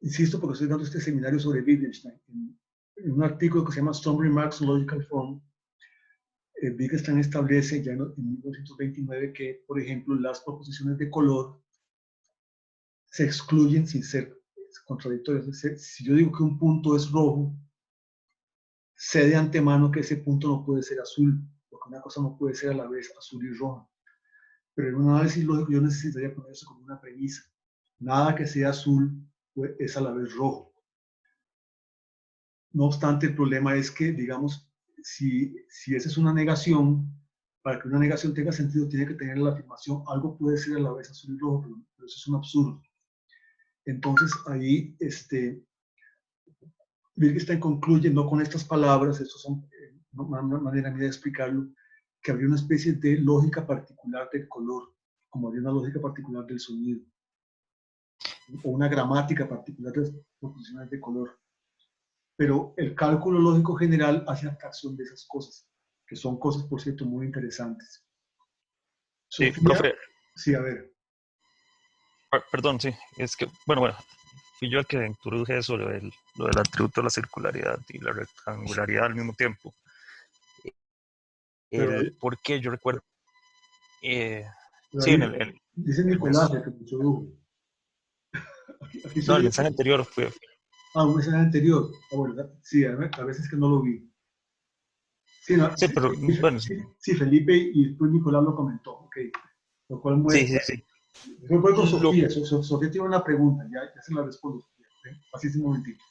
insisto, porque estoy dando este seminario sobre Wittgenstein, en un artículo que se llama Some Remarks on Logical Form, Wittgenstein establece ya en 1929 que, por ejemplo, las proposiciones de color se excluyen sin ser contradictorias. Si yo digo que un punto es rojo, sé de antemano que ese punto no puede ser azul, porque una cosa no puede ser a la vez azul y roja. Pero en un análisis lógico yo necesitaría poner eso como una premisa. Nada que sea azul es a la vez rojo. No obstante, el problema es que, digamos, si esa es una negación, para que una negación tenga sentido, tiene que tener la afirmación, algo puede ser a la vez azul y rojo, pero eso es un absurdo. Entonces, ahí, Wittgenstein concluye, no con estas palabras, estas son una manera mía de explicarlo, que habría una especie de lógica particular del color, como habría una lógica particular del sonido, o una gramática particular de las proposiciones de color. Pero el cálculo lógico general hace abstracción de esas cosas, que son cosas, por cierto, muy interesantes. Sí, Sofía, profe, sí, a ver. perdón, sí, es que, bueno, fui yo el que introduje eso, lo del atributo de la circularidad y la rectangularidad al mismo tiempo. Pero El por qué yo recuerdo, sí, ahí en dice el Nicolás, el que introdujo. Aquí no, estoy el viendo. mensaje anterior fue, Ah, un mensaje anterior. Ah, bueno, sí, a veces que no lo vi. Sí, no, sí, pero bueno, sí, Felipe y después Nicolás lo comentó. Ok, lo cual sí, muestra. sí, sí. Yo voy con Lo, Sofía. Sofía tiene una pregunta, ya se la respondo. Sofía, ¿okay? Así es un momentito.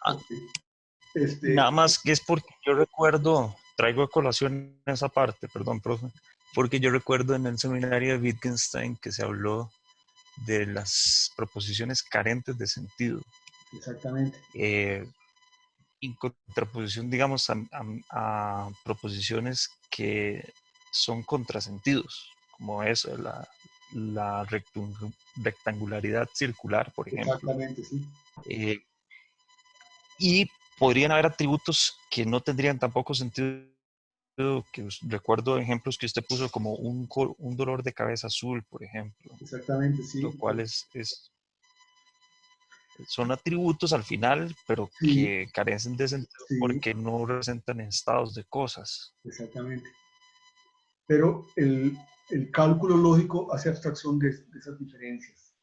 ah, Ok. nada más que es porque yo recuerdo, traigo a colación esa parte, perdón, profe, porque yo recuerdo en el seminario de Wittgenstein que se habló de las proposiciones carentes de sentido. Exactamente. En contraposición, digamos, a proposiciones que son contrasentidos, como eso, la rectangularidad circular, por ejemplo. Exactamente, sí. Eh, y podrían haber atributos que no tendrían tampoco sentido, que recuerdo ejemplos que usted puso como un dolor de cabeza azul, por ejemplo, Exactamente, lo sí. cual son atributos al final, pero Sí, que carecen de sentido sí, porque no representan estados de cosas. exactamente. Pero el cálculo lógico hace abstracción de esas diferencias.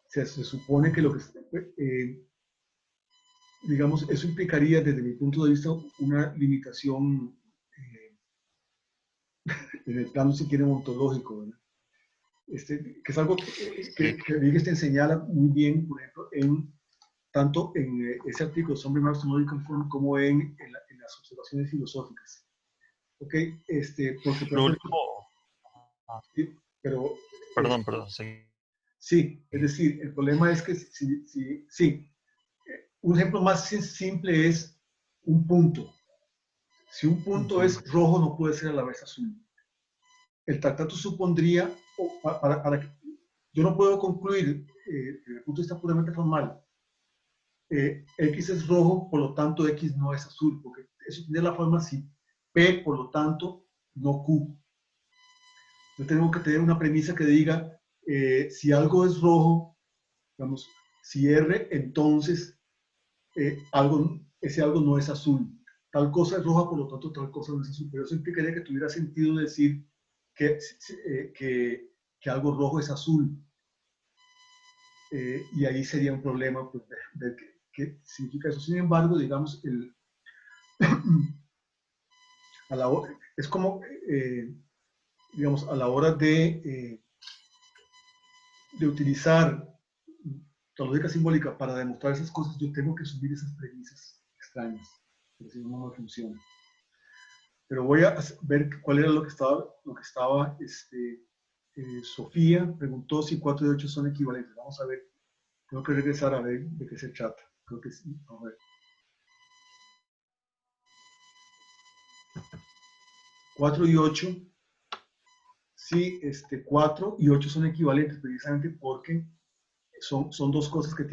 O sea, se supone que lo que, digamos, eso implicaría desde mi punto de vista una limitación en el plano, si quiere, ontológico, ¿verdad? Que es algo Sí, que Wittgenstein señala muy bien, por ejemplo, tanto en ese artículo sobre Marxism como en las observaciones filosóficas. ¿Ok? Porque, por lo ejemplo, último, ah, sí, pero perdón, perdón, sí. sí, es decir, el problema es que sí, un ejemplo más simple es un punto. Si un punto Ujú. es rojo, no puede ser a la vez azul. El tractato supondría, yo no puedo concluir, desde el punto de vista puramente formal, X es rojo, por lo tanto X no es azul, porque eso tiene la forma así. P, por lo tanto, no Q. Yo tengo que tener una premisa que diga, si algo es rojo, digamos, si R, entonces ese algo no es azul. Tal cosa es roja, por lo tanto tal cosa no es azul. Pero eso implicaría que tuviera sentido decir que, que algo rojo es azul. Y ahí sería un problema pues, de qué significa eso. Sin embargo, digamos, es como, digamos, a la hora de utilizar la lógica simbólica para demostrar esas cosas, yo tengo que subir esas premisas extrañas, porque si no, no me funciona. Pero voy a ver cuál era lo que estaba Sofía preguntó si 4 y 8 son equivalentes. Vamos a ver, tengo que regresar a ver de qué se trata. Creo que sí, vamos a ver. 4 y 8, sí, 4 y 8 son equivalentes precisamente porque son dos cosas que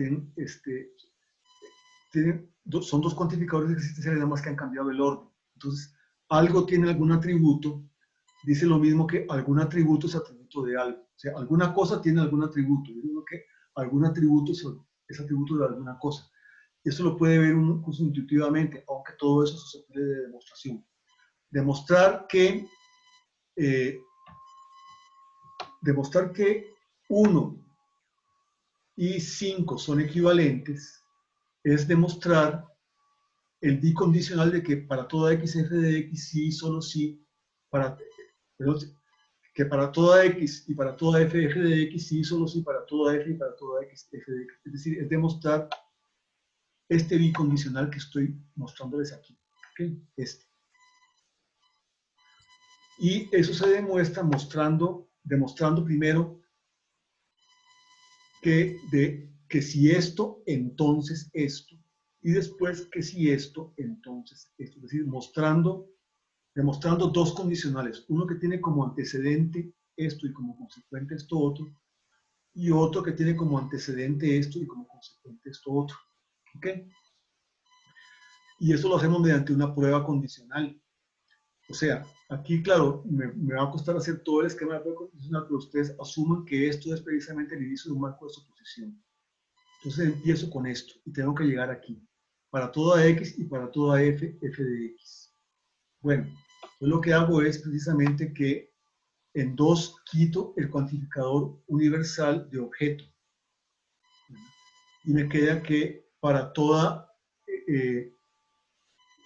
son dos cuantificadores existenciales nada más que han cambiado el orden. Entonces, algo tiene algún atributo, dice lo mismo que algún atributo es atributo de algo. O sea, alguna cosa tiene algún atributo. Yo digo que algún atributo es atributo de alguna cosa. Y eso lo puede ver uno pues, intuitivamente, aunque todo eso se puede de demostración. Demostrar que, eh, demostrar que 1 y 5 son equivalentes es demostrar el bicondicional de que para toda x f de x sí y solo sí, para, que para toda x y para toda f de x sí y solo sí, para toda f y para toda x f de x. Es decir, es demostrar este bicondicional que estoy mostrándoles aquí. ¿Okay? Y eso se demuestra demostrando primero que si esto, entonces esto. Y después que si esto, entonces esto. Es decir, demostrando dos condicionales. Uno que tiene como antecedente esto y como consecuente esto otro. Y otro que tiene como antecedente esto y como consecuente esto otro. ¿Ok? Y eso lo hacemos mediante una prueba condicional. O sea, aquí, claro, me va a costar hacer todo el esquema de prueba condicional, pero ustedes asuman que esto es precisamente el inicio de un marco de suposición. Entonces empiezo con esto y tengo que llegar aquí. Para toda x y para toda f, f de x. Bueno, yo lo que hago es precisamente que en 2 quito el cuantificador universal de objeto. Y me queda que para toda,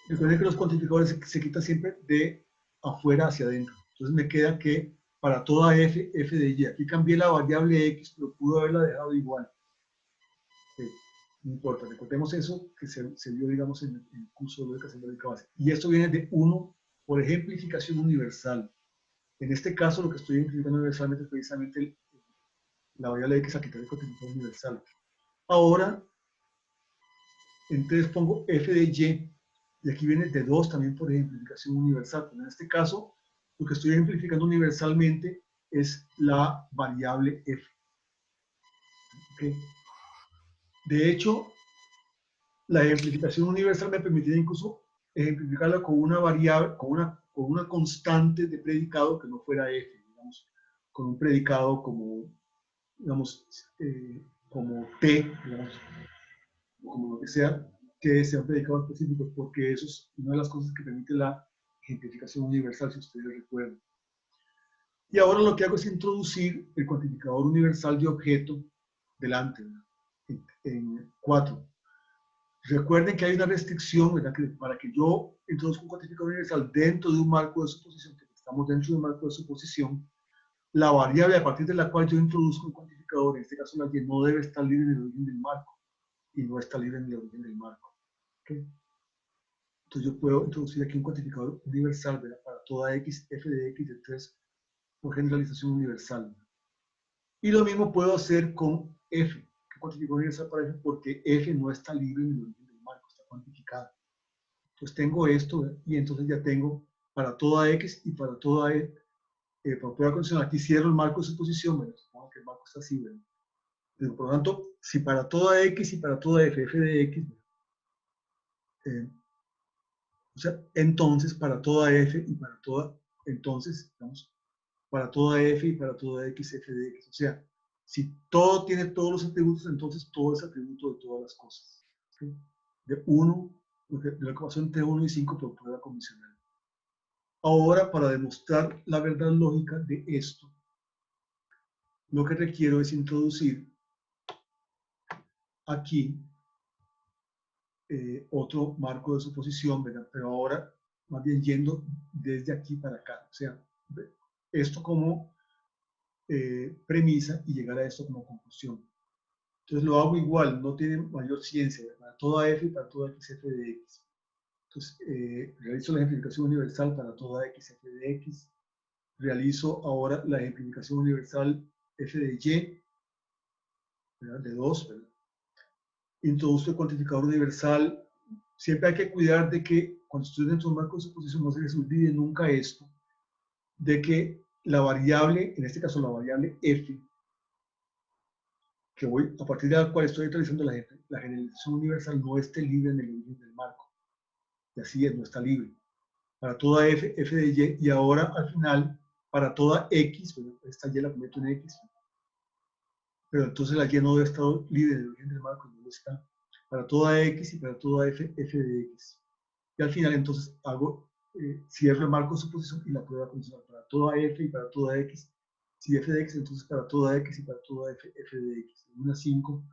recuerden que los cuantificadores se quitan siempre de afuera hacia adentro. Entonces me queda que para toda f, f de y. Aquí cambié la variable x, pero pudo haberla dejado igual. No importa, recordemos eso que se vio, digamos, en el curso de lógica simbólica básica. Y esto viene de 1 por ejemplificación universal. En este caso, lo que estoy ejemplificando universalmente es precisamente la variable X a quitar el cuantificador universal. Ahora, entonces pongo f de y, y aquí viene de 2 también por ejemplificación universal, pero en este caso, lo que estoy ejemplificando universalmente es la variable f. ¿Okay? De hecho, la ejemplificación universal me permitiría incluso ejemplificarla con una variable, con una constante de predicado que no fuera f, digamos, con un predicado como, digamos, como t, digamos, como lo que sea un predicado específico, porque eso es una de las cosas que permite la ejemplificación universal, si ustedes recuerdan. Y ahora lo que hago es introducir el cuantificador universal de objeto delante, en 4. Recuerden que hay una restricción, ¿verdad? Que para que yo introduzca un cuantificador universal dentro de un marco de suposición, que estamos dentro de un marco de suposición, la variable a partir de la cual yo introduzco un cuantificador, en este caso la y, no debe estar libre en el origen del marco, y no está libre en el origen del marco. ¿Okay? Entonces yo puedo introducir aquí un cuantificador universal, ¿verdad? Para toda x, f de x de 3 por generalización universal. Y lo mismo puedo hacer con f, que cuantificador universal para f, porque f no está libre en el origen del marco, está cuantificado. Entonces tengo esto, ¿verdad? Y entonces ya tengo para toda x y para toda para poder condicionar, aquí cierro el marco de suposición, ¿verdad? Supongo que el marco está así, ¿verdad? Pero, por lo tanto, si para toda x y para toda f, f de x, o sea, entonces para toda f y para toda, entonces, vamos, para toda f y para toda x, f de x. O sea, si todo tiene todos los atributos, entonces todo es atributo de todas las cosas. ¿Sí? De 1, de la ecuación entre 1 y 5 por prueba condicional. Ahora, para demostrar la verdad lógica de esto, lo que requiero es introducir aquí otro marco de suposición, ¿verdad? Pero ahora más bien yendo desde aquí para acá. O sea, esto como premisa y llegar a esto como conclusión. Entonces lo hago igual, no tiene mayor ciencia, ¿verdad? Para toda f y para toda x, f de x. Entonces realizo la ejemplificación universal para toda x, f de x. Realizo ahora la ejemplificación universal f de y, ¿verdad? De 2, ¿verdad? Introduzco el cuantificador universal. Siempre hay que cuidar de que cuando estoy dentro de un marco de suposición no se les olvide nunca esto, de que la variable, en este caso la variable f, que voy, a partir de la cual estoy realizando la generalización universal, no esté libre en el origen del marco. Y así es, no está libre. Para toda f, f de y, y ahora al final, para toda x, bueno, esta y la convierto en x, pero entonces la y no debe estar libre del origen del marco, no lo está. Para toda x y para toda f, f de x. Y al final entonces hago, cierro el marco de suposición y la prueba condicional para toda f y para toda x. Si f de x, entonces para toda x y para toda f, f de x. Una 5,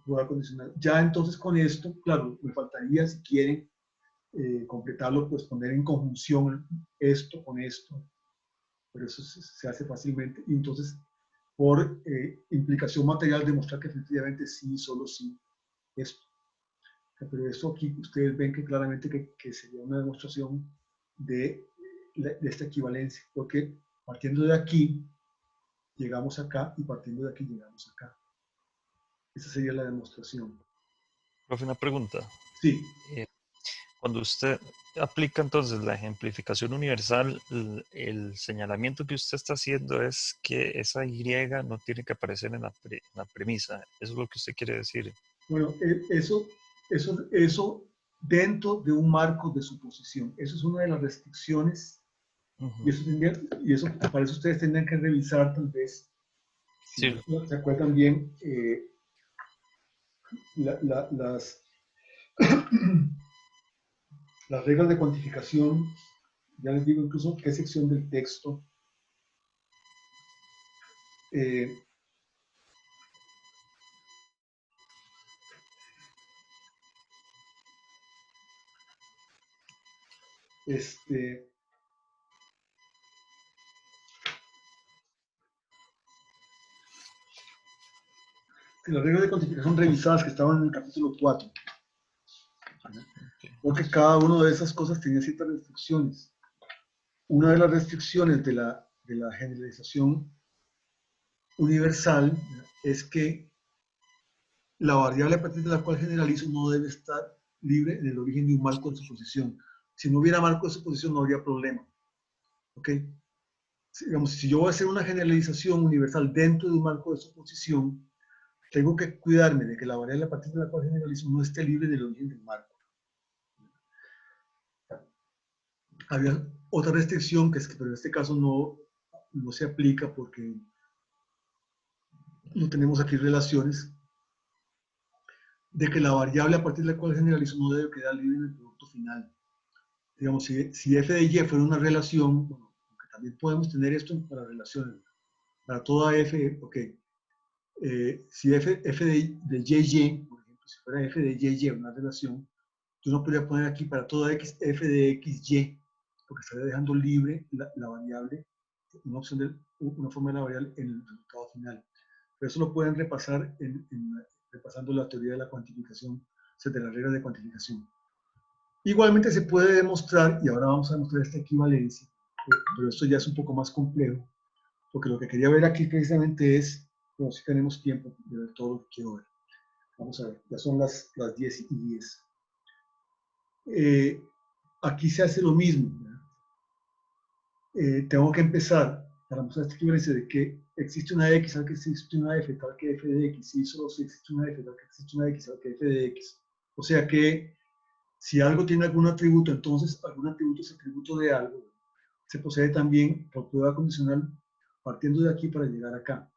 prueba condicional. Ya entonces con esto, claro, me faltaría, si quieren completarlo, pues poner en conjunción esto con esto. Pero eso se hace fácilmente. Y entonces, por implicación material, demostrar que efectivamente sí, solo sí, esto. Pero eso aquí ustedes ven que claramente que sería una demostración de esta equivalencia, porque partiendo de aquí llegamos acá y partiendo de aquí llegamos acá. Esa sería la demostración. Profe, una pregunta. Sí. Eh, Cuando usted aplica entonces la ejemplificación universal, el señalamiento que usted está haciendo es que esa Y no tiene que aparecer en la premisa. Eso es lo que usted quiere decir. Bueno, eso dentro de un marco de suposición. Eso es una de las restricciones. Uh-huh. Y eso para eso ustedes tendrían que revisar tal vez, si Sí. no se acuerdan bien, las, las reglas de cuantificación. Ya les digo incluso qué sección del texto. Las reglas de cuantificación revisadas que estaban en el capítulo 4. Okay. Porque cada una de esas cosas tenía ciertas restricciones. Una de las restricciones de la generalización universal es que la variable a partir de la cual generalizo no debe estar libre en el origen de un marco de suposición. Si no hubiera marco de suposición no habría problema. ¿Ok? Digamos, si yo voy a hacer una generalización universal dentro de un marco de suposición, tengo que cuidarme de que la variable a partir de la cual generalizo no esté libre del origen del marco. Había otra restricción, que es que, pero en este caso no se aplica porque no tenemos aquí relaciones, de que la variable a partir de la cual generalizo no debe quedar libre en el producto final. Digamos, si f de y fuera una relación, bueno, aunque también podemos tener esto para relaciones, para toda f, ok, si f de y, por ejemplo, si fuera f de y una relación, yo no podría poner aquí para toda x f de x, y, porque estaría dejando libre la variable, una forma de la variable en el resultado final. Pero eso lo pueden repasar repasando la teoría de la cuantificación, o sea, de las reglas de cuantificación. Igualmente se puede demostrar, y ahora vamos a demostrar esta equivalencia, pero esto ya es un poco más complejo, porque lo que quería ver aquí precisamente es, bueno, si tenemos tiempo de ver todo lo que quiero ver. Vamos a ver, ya son las 10 y 10. Aquí se hace lo mismo. Tengo que empezar para mostrar esta equivalencia de que existe una x tal que existe una f tal que f de x, y solo si existe una f tal que existe una x tal que f de x. O sea que si algo tiene algún atributo, entonces algún atributo es atributo de algo. Se posee también por prueba condicional partiendo de aquí para llegar acá.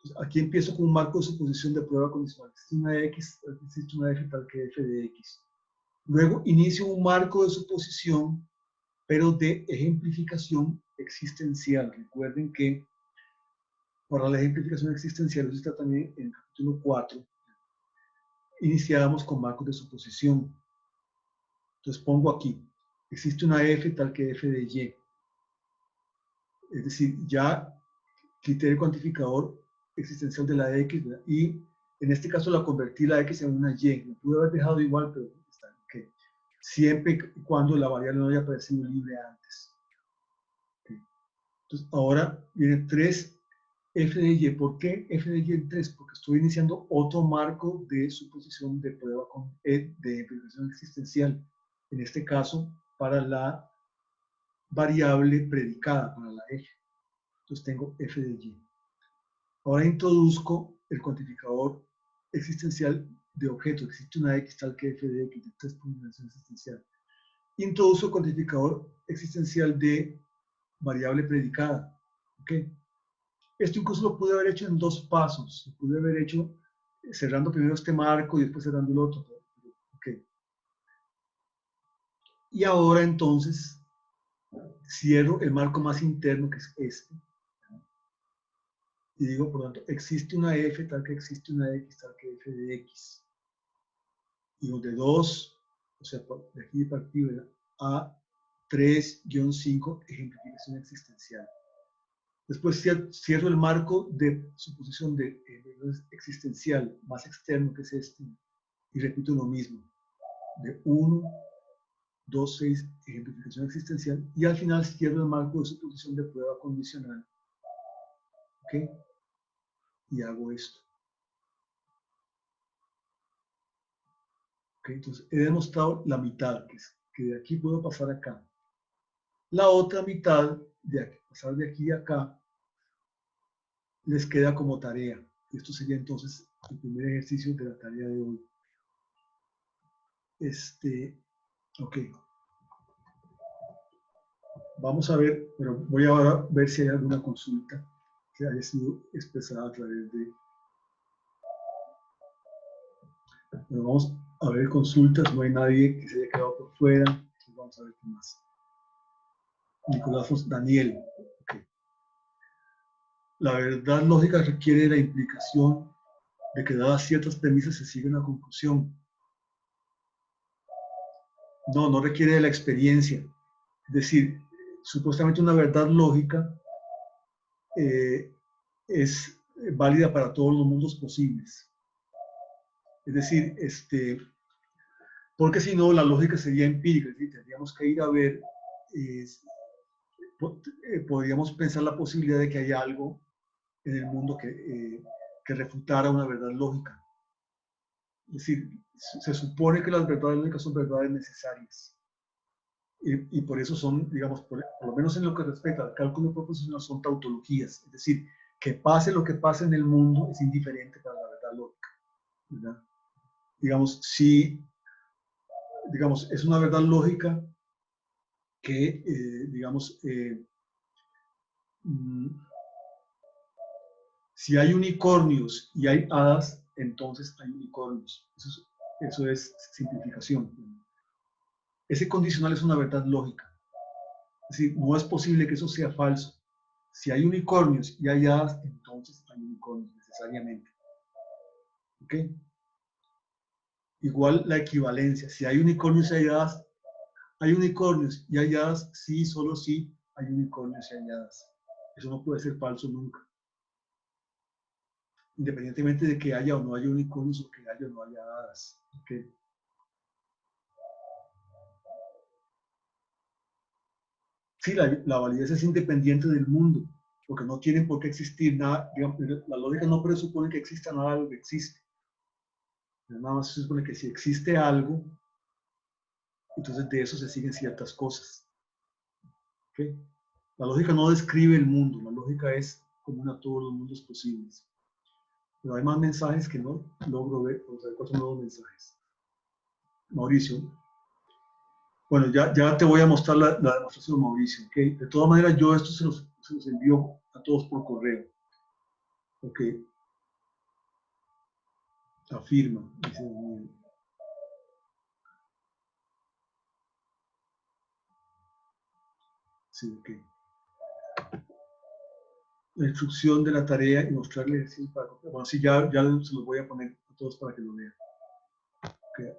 Entonces, aquí empiezo con un marco de suposición de prueba condicional. Existe una x, existe una f tal que f de x. Luego inicio un marco de suposición, pero de ejemplificación existencial. Recuerden que para la ejemplificación existencial, eso está también en el capítulo 4, iniciábamos con marcos de suposición. Entonces pongo aquí, existe una f tal que f de y. Es decir, ya criterio cuantificador existencial de la x, ¿verdad? Y en este caso la convertí la x en una y. Me pude haber dejado igual, pero está okay. Siempre y cuando la variable no haya aparecido libre antes. Okay. Entonces ahora viene 3 f de y. ¿Por qué f de y en 3? Porque estoy iniciando otro marco de suposición de prueba de ejemplificación existencial. En este caso, para la variable predicada, para la eje. Entonces tengo f de y. Ahora introduzco el cuantificador existencial de objeto. Existe una x tal que f de x, de 3 por dimensión existencial. Introduzco el cuantificador existencial de variable predicada. ¿Okay? Esto incluso lo pude haber hecho en 2 pasos. Lo pude haber hecho cerrando primero este marco y después cerrando el otro. Okay. Y ahora entonces cierro el marco más interno, que es este. Y digo, por lo tanto, existe una f tal que existe una x tal que f de x. Y los de 2, o sea, de aquí partido a 3-5, ejemplificación existencial. Después cierro el marco de suposición de existencial más externo, que es este, y repito lo mismo. De 1, 2, 6, ejemplificación existencial, y al final cierro el marco de suposición de prueba condicional. ¿Ok? Y hago esto. ¿Ok? Entonces, he demostrado la mitad, que de aquí puedo pasar acá. La otra mitad, pasar de aquí a acá, les queda como tarea. Esto sería entonces el primer ejercicio de la tarea de hoy. Ok. Vamos a ver, pero voy ahora a ver si hay alguna consulta que haya sido expresada a través de... Bueno, vamos a ver consultas, no hay nadie que se haya quedado por fuera. Entonces vamos a ver qué más. Nicolás Daniel. Okay. La verdad lógica requiere la implicación de que dadas ciertas premisas se sigue una conclusión. No, no requiere de la experiencia. Es decir, supuestamente una verdad lógica es válida para todos los mundos posibles. Es decir, porque si no, la lógica sería empírica. Es decir, tendríamos que ir a ver, podríamos pensar la posibilidad de que haya algo en el mundo que refutara una verdad lógica. Es decir, se supone que las verdades lógicas son verdades necesarias. Y por eso son, digamos, por lo menos en lo que respecta al cálculo proposicional, son tautologías. Es decir, que pase lo que pase en el mundo es indiferente para la verdad lógica, ¿verdad? Digamos, si, digamos, es una verdad lógica que, digamos, si hay unicornios y hay hadas, entonces hay unicornios. Eso es simplificación. Ese condicional es una verdad lógica. Es decir, no es posible que eso sea falso. Si hay unicornios y hay hadas, entonces hay unicornios necesariamente. ¿Ok? Igual la equivalencia. Si hay unicornios y hay hadas, hay unicornios y hay hadas, sí, solo sí hay unicornios y hay hadas. Eso no puede ser falso nunca. Independientemente de que haya o no haya unicornios o que haya o no haya hadas. ¿Ok? Sí, la validez es independiente del mundo, porque no tienen por qué existir nada. Digamos, la lógica no presupone que exista nada de lo que existe. Nada más se supone que si existe algo, entonces de eso se siguen ciertas cosas. ¿Okay? La lógica no describe el mundo, la lógica es común a todos los mundos posibles. Pero hay más mensajes que no logro ver, o sea, cuáles son nuevos mensajes. Mauricio. Bueno, ya te voy a mostrar la demostración, Mauricio. ¿Okay? De todas maneras, yo esto se los envío a todos por correo. Ok. Afirma. Dice, sí, ok. La instrucción de la tarea y mostrarle el para copiar. Bueno, sí, ya se los voy a poner a todos para que lo vean. Okay.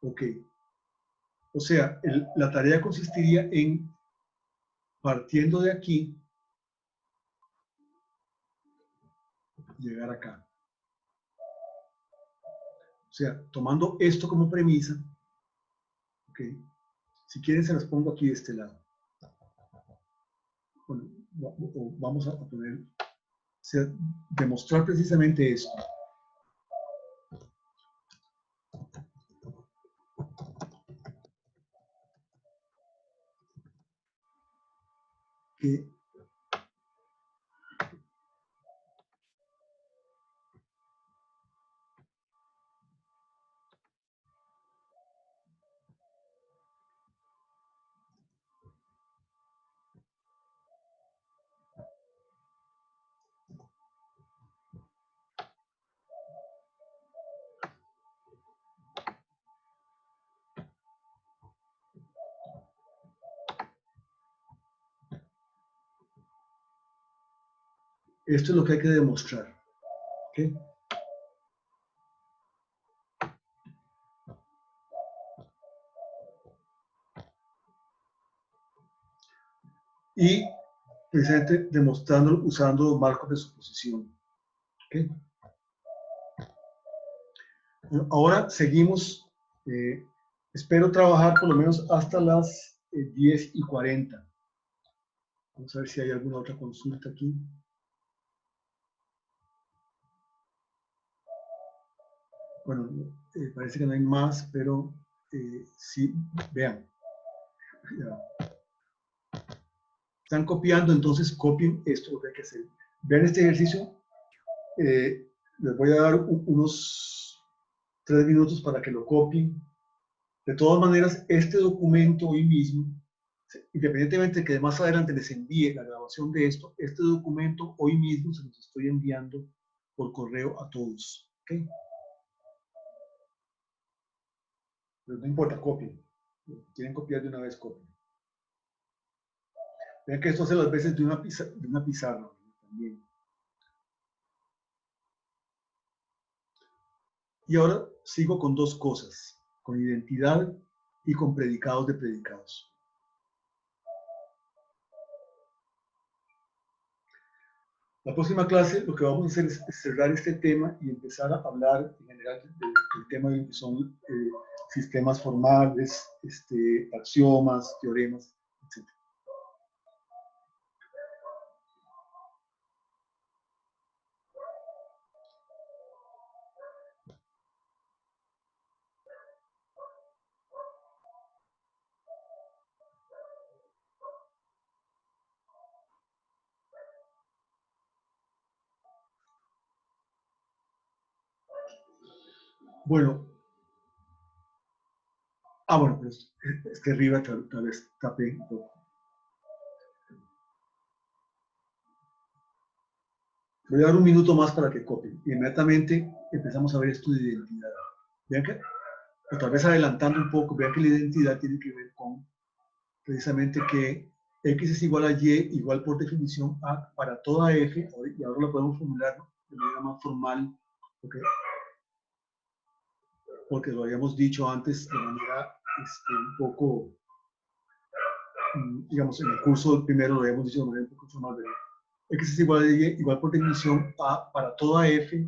Ok. O sea, la tarea consistiría en, partiendo de aquí, llegar acá. O sea, tomando esto como premisa, ok. Si quieren se las pongo aquí de este lado. Bueno, vamos a poner, o sea, demostrar precisamente esto. Que esto es lo que hay que demostrar. ¿Okay? Y precisamente demostrando usando marcos de suposición. ¿Okay? Bueno, ahora seguimos. Espero trabajar por lo menos hasta las 10:40. Vamos a ver si hay alguna otra consulta aquí. Bueno, parece que no hay más, pero sí, vean. Ya. Están copiando, entonces copien esto, lo que hay que hacer. Vean este ejercicio. Les voy a dar unos 3 minutos para que lo copien. De todas maneras, este documento hoy mismo, independientemente de que más adelante les envíe la grabación de esto, este documento hoy mismo se los estoy enviando por correo a todos. ¿Okay? Pero no importa, copien. Quieren copiar de una vez, copien. Vean que esto hace las veces de una pizarra también. Y ahora sigo con dos cosas, con identidad y con predicados de predicados. La próxima clase lo que vamos a hacer es cerrar este tema y empezar a hablar en general del tema que son sistemas formales, axiomas, teoremas, etc. Bueno, bueno, pues es que arriba tal vez tapé un poco. Voy a dar un minuto más para que copien. Inmediatamente empezamos a ver esto de identidad. Vean que, o tal vez adelantando un poco, vean que la identidad tiene que ver con precisamente que X es igual a Y, igual por definición a para toda F, y ahora lo podemos formular de manera más formal, ¿okay? Porque lo habíamos dicho antes de manera un poco, digamos, en el curso primero lo habíamos dicho de manera un poco formal, ¿verdad? X es igual a Y, igual por definición a para toda F,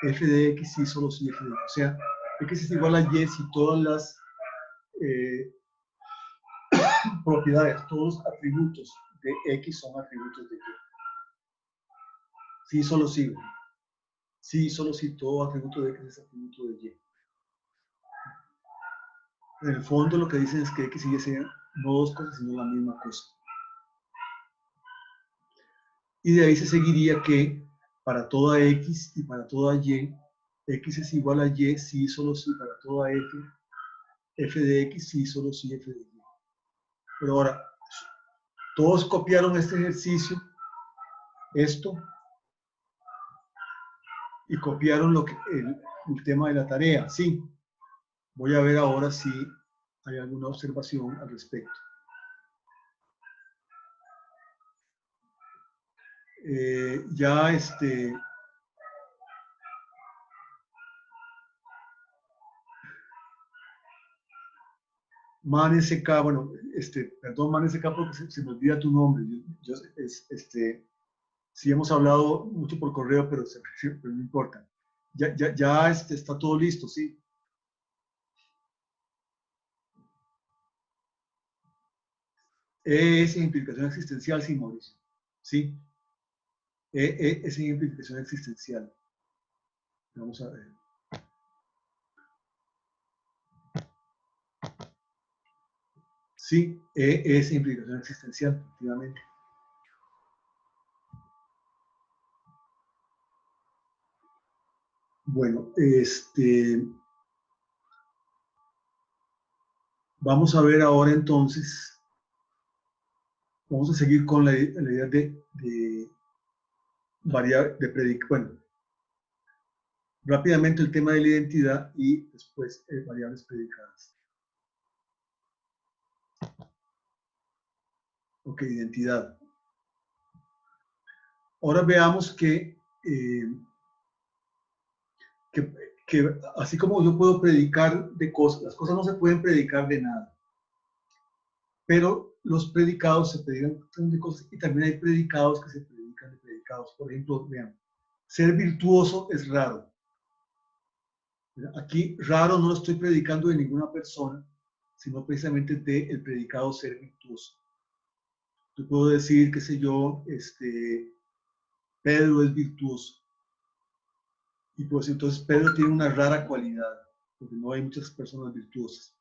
F de X sí, solo si F de Y. O sea, X es igual a Y si todas las propiedades, todos los atributos de X son atributos de Y. Sí, solo sí. Sí, solo si todo atributo de X es atributo de Y. En el fondo lo que dicen es que X y Y sean no dos cosas, sino la misma cosa. Y de ahí se seguiría que para toda X y para toda Y, X es igual a Y, sí, solo sí, para toda F, F de X, sí, solo sí, F de Y. Pero ahora, todos copiaron este ejercicio, esto, y copiaron el tema de la tarea. Sí, voy a ver ahora si hay alguna observación al respecto. Ya Man SK, bueno, perdón, Man SK, porque se me olvida tu nombre. Sí hemos hablado mucho por correo, pero no importa. Ya está todo listo, sí. Es implicación existencial, sí, Mauricio. Sí. Es implicación existencial. Vamos a ver. Sí, es implicación existencial, efectivamente. Bueno, vamos a ver ahora entonces, vamos a seguir con la idea de variar, de predicar, bueno, rápidamente el tema de la identidad y después variables predicadas. Ok, identidad. Ahora veamos que así como yo puedo predicar de cosas, las cosas no se pueden predicar de nada. Pero los predicados se predican de cosas y también hay predicados que se predican de predicados. Por ejemplo, vean, ser virtuoso es raro. Aquí raro no lo estoy predicando de ninguna persona, sino precisamente del predicado ser virtuoso. Yo puedo decir, qué sé yo, Pedro es virtuoso. Y pues entonces Pedro tiene una rara cualidad, porque no hay muchas personas virtuosas.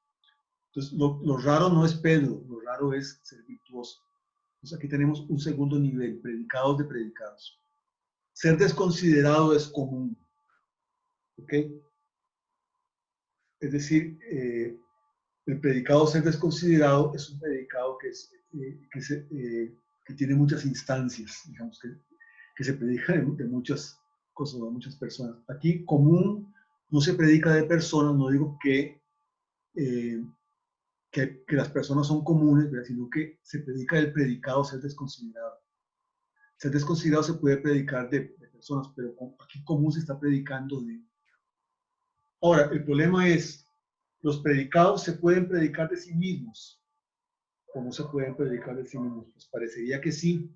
Entonces lo raro no es Pedro, lo raro es ser virtuoso. Entonces aquí tenemos un segundo nivel, predicados de predicados. Ser desconsiderado es común. ¿Ok? Es decir, el predicado ser desconsiderado es un predicado que tiene muchas instancias, digamos, que se predica de muchas cosas, de muchas personas. Aquí común no se predica de personas, no digo que las personas son comunes, ¿verdad? Sino que se predica del predicado ser desconsiderado. Ser desconsiderado se puede predicar de personas, pero aquí común se está predicando de... Ahora, el problema es, los predicados se pueden predicar de sí mismos. ¿Cómo se pueden predicar de sí mismos? Pues parecería que sí.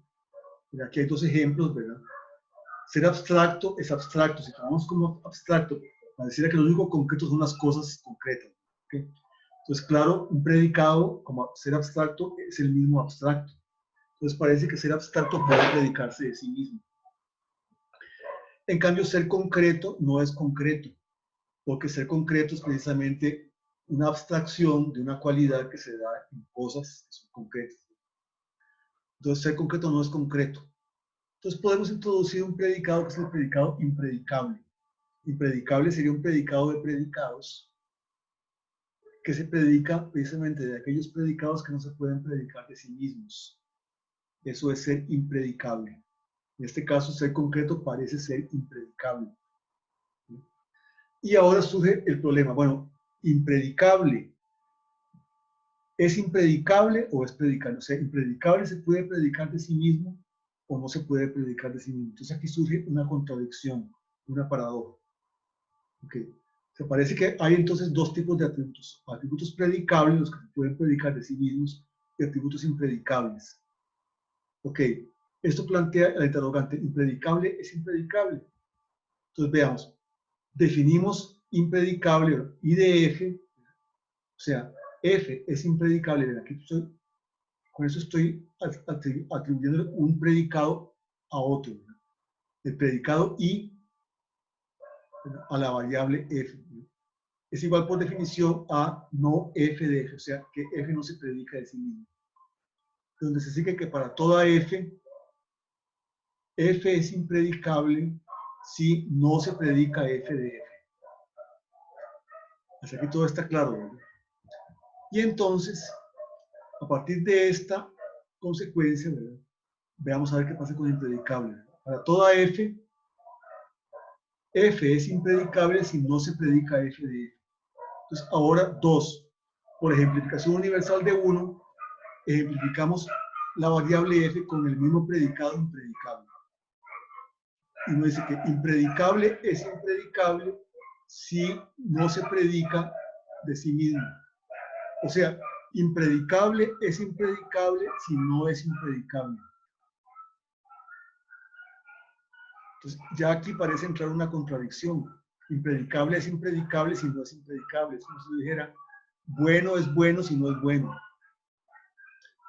Aquí hay dos ejemplos, ¿verdad? ser abstracto es abstracto. Si tomamos como abstracto, pareciera que lo único concreto son las cosas concretas. ¿Okay? Entonces, claro, un predicado como ser abstracto es el mismo abstracto. Entonces, parece que ser abstracto puede predicarse de sí mismo. En cambio, ser concreto no es concreto, porque ser concreto es precisamente una abstracción de una cualidad que se da en cosas que son concretas. Entonces, ser concreto no es concreto. Entonces, podemos introducir un predicado que es el predicado impredicable. Impredicable sería un predicado de predicados que se predica precisamente de aquellos predicados que no se pueden predicar de sí mismos. Eso es ser impredicable. En este caso, ser concreto parece ser impredicable. Y ahora surge el problema. Bueno, impredicable. ¿Es impredicable o es predicable? O sea, impredicable se puede predicar de sí mismo o no se puede predicar de sí mismo. Entonces aquí surge una contradicción, una paradoja. Okay. Se parece que hay entonces dos tipos de atributos. Atributos predicables, los que se pueden predicar de sí mismos, y atributos impredicables. Ok, esto plantea el interrogante, ¿impredicable es impredicable? Entonces veamos, definimos impredicable, I de F, o sea, F es impredicable, aquí con eso estoy atribuyendo un predicado a otro, el predicado I a la variable F. Es igual por definición a no F de F, o sea, que F no se predica de sí mismo. Donde se sigue que para toda F, F es impredicable si no se predica F de F. Así que todo está claro, ¿verdad? Y entonces, a partir de esta consecuencia, ¿verdad? Veamos a ver qué pasa con el impredicable. Para toda F, F es impredicable si no se predica F de F. Entonces, ahora 2. Por ejemplificación universal de 1, ejemplificamos la variable F con el mismo predicado impredicable. Y nos dice que impredicable es impredicable si no se predica de sí mismo. O sea, impredicable es impredicable si no es impredicable. Entonces, ya aquí parece entrar una contradicción. Impredicable es impredicable si no es impredicable. Es como si dijera, bueno es bueno si no es bueno.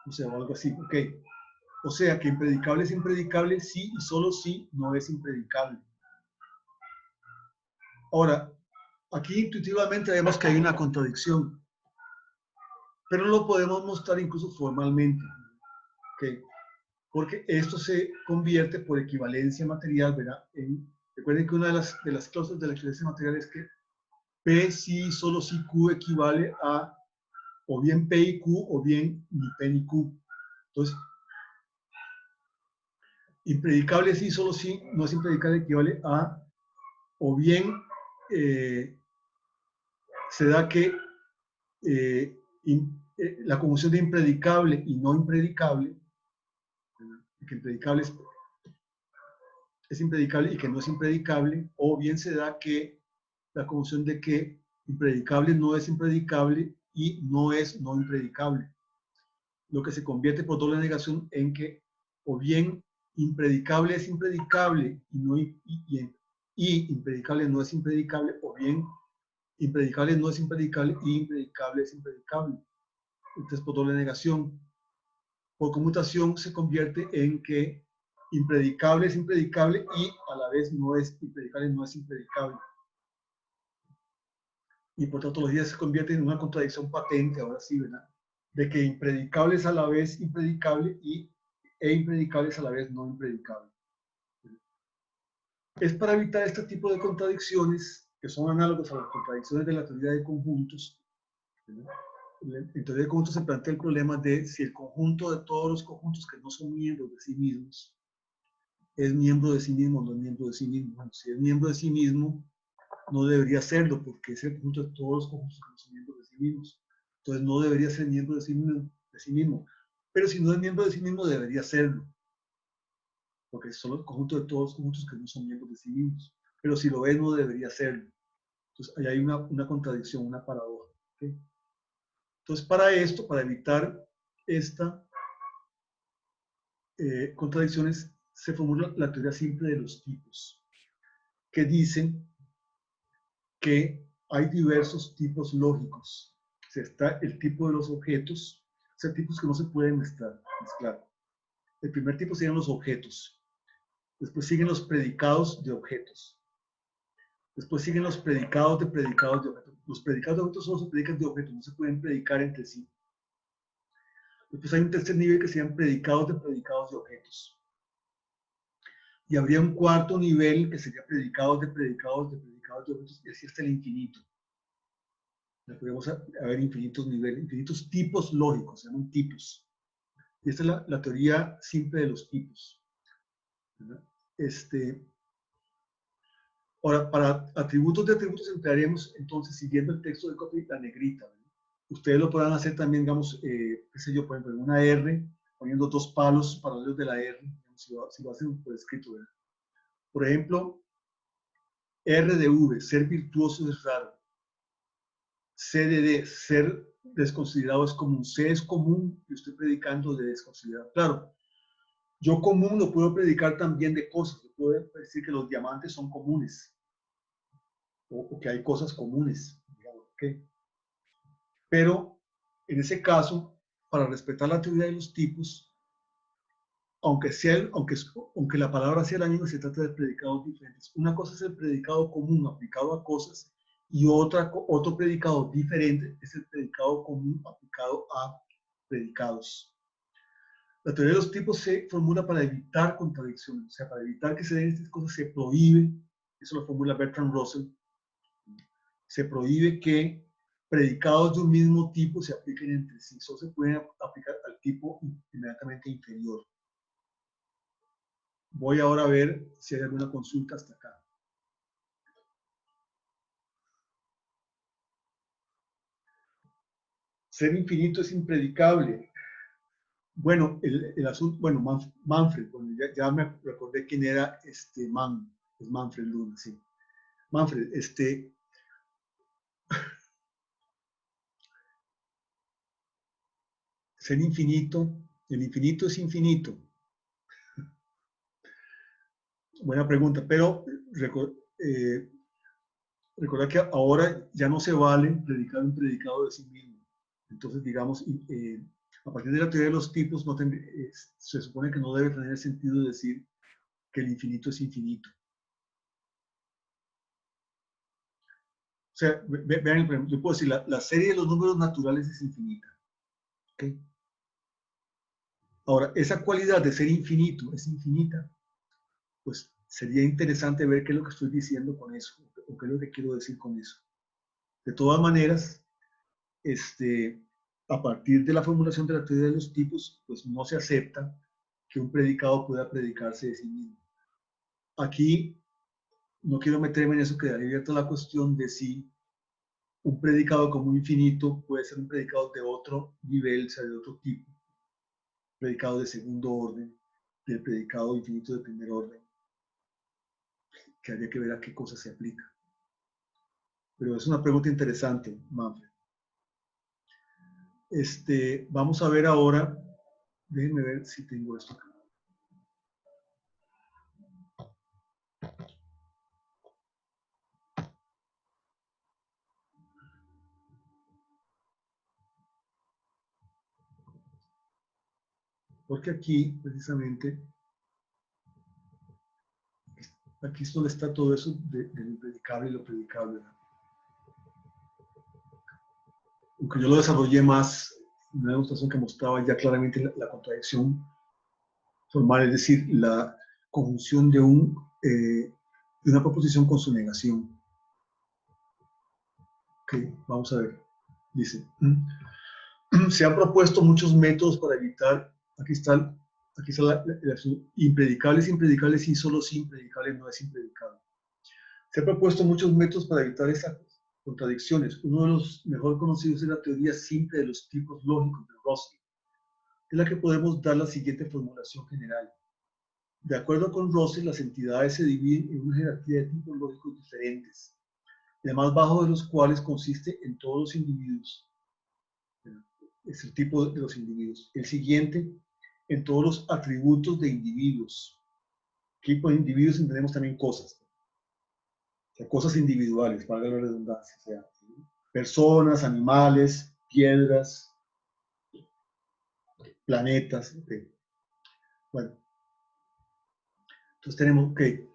O sea, algo así, ok. O sea, que impredicable es impredicable si y solo si no es impredicable. Ahora, aquí intuitivamente vemos que hay una contradicción, pero lo podemos mostrar incluso formalmente, ¿okay? Porque esto se convierte por equivalencia material, ¿verdad? Recuerden que una de las cláusulas de la equivalencia material es que P si solo si Q equivale a o bien P y Q o bien ni P ni Q. Entonces, impredicable si solo si no es impredicable equivale a o bien se da que la conjunción de impredicable y no impredicable, que impredicable es impredicable y que no es impredicable, o bien se da que la conjunción de que impredicable no es impredicable y no es no impredicable, lo que se convierte por doble negación en que o bien impredicable es impredicable y impredicable no es impredicable, o bien impredicable no es impredicable y impredicable es impredicable. Entonces, por doble negación. Por conmutación se convierte en que impredicable es impredicable y a la vez no es impredicable, no es impredicable. Y por tautología se convierte en una contradicción patente, ahora sí, ¿verdad? De que impredicable es a la vez impredicable e impredicable es a la vez no impredicable. Es para evitar este tipo de contradicciones que son análogas a las contradicciones de la teoría de conjuntos, ¿verdad? En teoría de conjuntos se plantea el problema de si el conjunto de todos los conjuntos que no son miembros de sí mismos es miembro de sí mismo o no es miembro de sí mismo. Bueno, si es miembro de sí mismo, no debería serlo porque es el conjunto de todos los conjuntos que no son miembros de sí mismos. Entonces no debería ser miembro de sí mismo. Pero si no es miembro de sí mismo, debería serlo. Porque es solo el conjunto de todos los conjuntos que no son miembros de sí mismos. Pero si lo es, no debería serlo. Entonces ahí hay una contradicción, una paradoja. ¿Okay? Entonces para esto, para evitar esta contradicciones, se formula la teoría simple de los tipos, que dicen que hay diversos tipos lógicos. O sea, está el tipo de los objetos, o sea, tipos que no se pueden mezclar. El primer tipo serían los objetos. Después siguen los predicados de objetos. Después siguen los predicados de predicados de objetos. Los predicados de objetos solo se predican de objetos, no se pueden predicar entre sí. Después hay un tercer nivel que serían predicados de predicados de objetos. Y habría un cuarto nivel que sería predicados de predicados de predicados de objetos, y así hasta el infinito. Podemos haber infinitos niveles, infinitos tipos lógicos, se llaman tipos. Y esta es la teoría simple de los tipos. Ahora, para atributos de atributos emplearemos entonces, siguiendo el texto de Copy, la negrita. Ustedes lo podrán hacer también, digamos, qué sé yo, por ejemplo, en una R, poniendo dos palos paralelos de la R, si lo hacen por escrito. ¿Verdad? Por ejemplo, R de V, ser virtuoso es raro. C de D, ser desconsiderado es común. C es común y estoy predicando de desconsiderado. Claro, yo común lo puedo predicar también de cosas. Yo puedo decir que los diamantes son comunes. O que hay cosas comunes. Digamos, ¿okay? Pero en ese caso, para respetar la teoría de los tipos, aunque la palabra sea la misma, se trata de predicados diferentes. Una cosa es el predicado común aplicado a cosas y otro predicado diferente es el predicado común aplicado a predicados. La teoría de los tipos se formula para evitar contradicciones, o sea, para evitar que se den estas cosas se prohíbe, eso lo formula Bertrand Russell, se prohíbe que predicados de un mismo tipo se apliquen entre sí, solo se pueden aplicar al tipo inmediatamente inferior. Voy ahora a ver si hay alguna consulta hasta acá. Ser infinito es impredicable. Bueno, el asunto, bueno, Manfred, bueno, ya me recordé quién era es Manfred Luna, sí. Manfred, ser infinito, el infinito es infinito. Buena pregunta, pero recuerda que ahora ya no se vale predicar un predicado de sí mismo. Entonces, digamos, a partir de la teoría de los tipos, se supone que no debe tener sentido decir que el infinito es infinito. O sea, vean, yo puedo decir, la serie de los números naturales es infinita. ¿Okay? Ahora, esa cualidad de ser infinito es infinita, pues sería interesante ver qué es lo que estoy diciendo con eso, o qué es lo que quiero decir con eso. De todas maneras, a partir de la formulación de la teoría de los tipos, pues no se acepta que un predicado pueda predicarse de sí mismo. Aquí no quiero meterme en eso, quedaría abierta la cuestión de si un predicado como infinito puede ser un predicado de otro nivel, o sea, de otro tipo, predicado de segundo orden, del predicado infinito de primer orden, que habría que ver a qué cosa se aplica. Pero es una pregunta interesante, Manfred. Vamos a ver ahora, déjenme ver si tengo esto acá. Porque aquí, precisamente, aquí es donde está todo eso del predicable y lo predicable. ¿Verdad? Aunque yo lo desarrollé más, una demostración que mostraba ya claramente la contradicción formal, es decir, la conjunción de una proposición con su negación. Ok, vamos a ver. Dice, se han propuesto muchos métodos para evitar, aquí está impredicables, impredicables y solo si impredicable no es impredicable. Se han propuesto muchos métodos para evitar esas contradicciones. Uno de los mejor conocidos es la teoría simple de los tipos lógicos de Russell. Es la que podemos dar la siguiente formulación general. De acuerdo con Russell, las entidades se dividen en una jerarquía de tipos lógicos diferentes, el más bajo de los cuales consiste en todos los individuos. Es el tipo de los individuos. El siguiente, en todos los atributos de individuos. Aquí con individuos entendemos también cosas. O sea, cosas individuales, valga la redundancia. O sea, personas, animales, piedras, planetas. Okay. Bueno, entonces tenemos que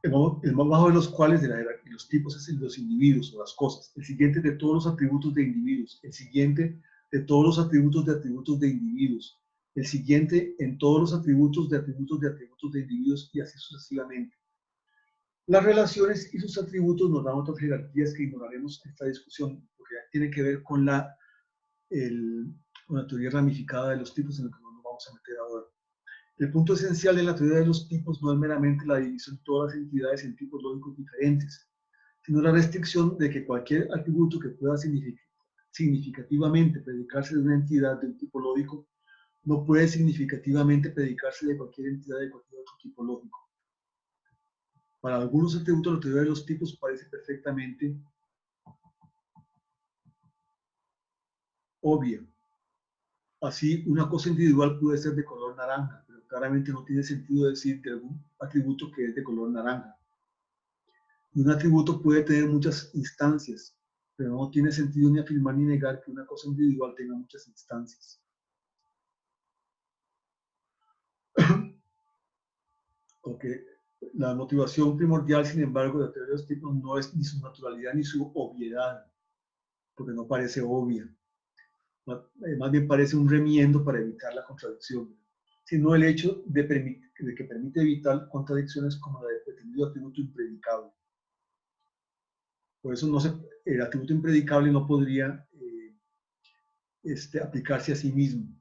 el más bajo de los cuales de la jerarquía, los tipos es el de los individuos o las cosas. El siguiente de todos los atributos de individuos. El siguiente de todos los atributos de individuos. El siguiente en todos los atributos de individuos y así sucesivamente. Las relaciones y sus atributos nos dan otras jerarquías que ignoraremos en esta discusión, porque tiene que ver con la teoría ramificada de los tipos en la que nos vamos a meter ahora. El punto esencial de la teoría de los tipos no es meramente la división de todas las entidades en tipos lógicos diferentes, sino la restricción de que cualquier atributo que pueda significativamente predicarse de una entidad de un tipo lógico no puede significativamente predicarse de cualquier entidad de cualquier otro tipo lógico. Para algunos atributos la teoría de los tipos parece perfectamente obvia. Así, una cosa individual puede ser de color naranja, pero claramente no tiene sentido decir de algún atributo que es de color naranja. Y un atributo puede tener muchas instancias, pero no tiene sentido ni afirmar ni negar que una cosa individual tenga muchas instancias. Okay. La motivación primordial, sin embargo, de la teoría de los tipos no es ni su naturalidad ni su obviedad, porque no parece obvia. Más bien parece un remiendo para evitar la contradicción, sino el hecho de que permite evitar contradicciones como la del pretendido atributo impredicable. Por eso el atributo impredicable no podría aplicarse a sí mismo.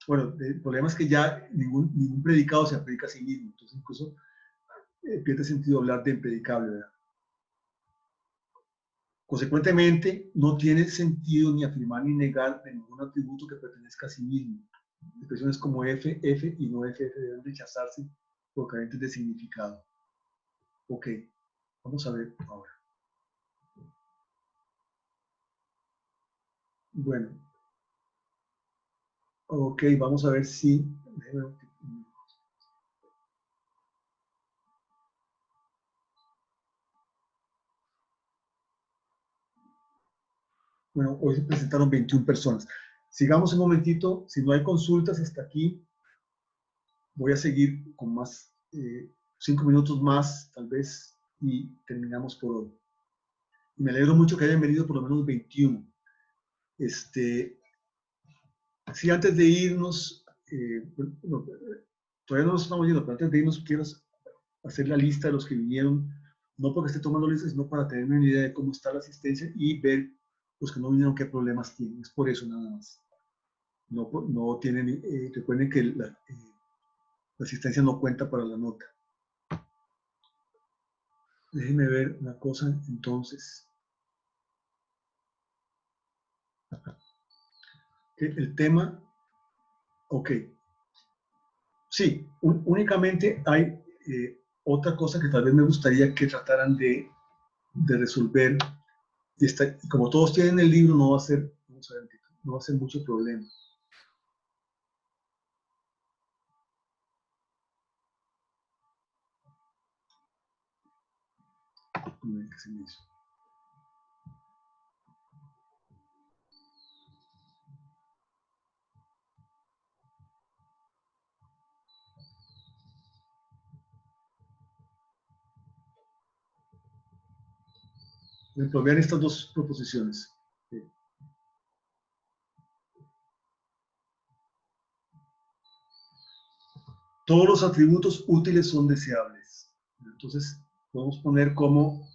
Bueno, el problema es que ya ningún predicado se aplica a sí mismo, entonces incluso pierde sentido hablar de impredicable, ¿verdad? Consecuentemente, no tiene sentido ni afirmar ni negar de ningún atributo que pertenezca a sí mismo. Expresiones como F, F y no F, F deben rechazarse por carentes de significado. Ok, vamos a ver ahora. Bueno, ok, vamos a ver si... Bueno, hoy se presentaron 21 personas. Sigamos un momentito, si no hay consultas hasta aquí, voy a seguir con más, 5 minutos más, tal vez, y terminamos por hoy. Y me alegro mucho que hayan venido por lo menos 21. Si antes de irnos, bueno, todavía no nos estamos yendo, pero antes de irnos quiero hacer la lista de los que vinieron, no porque esté tomando lista, sino para tener una idea de cómo está la asistencia y ver los que no vinieron qué problemas tienen. Es por eso nada más. No tienen, recuerden que la asistencia no cuenta para la nota. Déjenme ver una cosa entonces. El tema, ok. Sí, únicamente hay otra cosa que tal vez me gustaría que trataran de resolver. Y como todos tienen el libro, no va a ser, vamos a ver, no va a ser mucho problema. ¿Qué se me hizo? Vean estas dos proposiciones. Todos los atributos útiles son deseables. Entonces, podemos poner como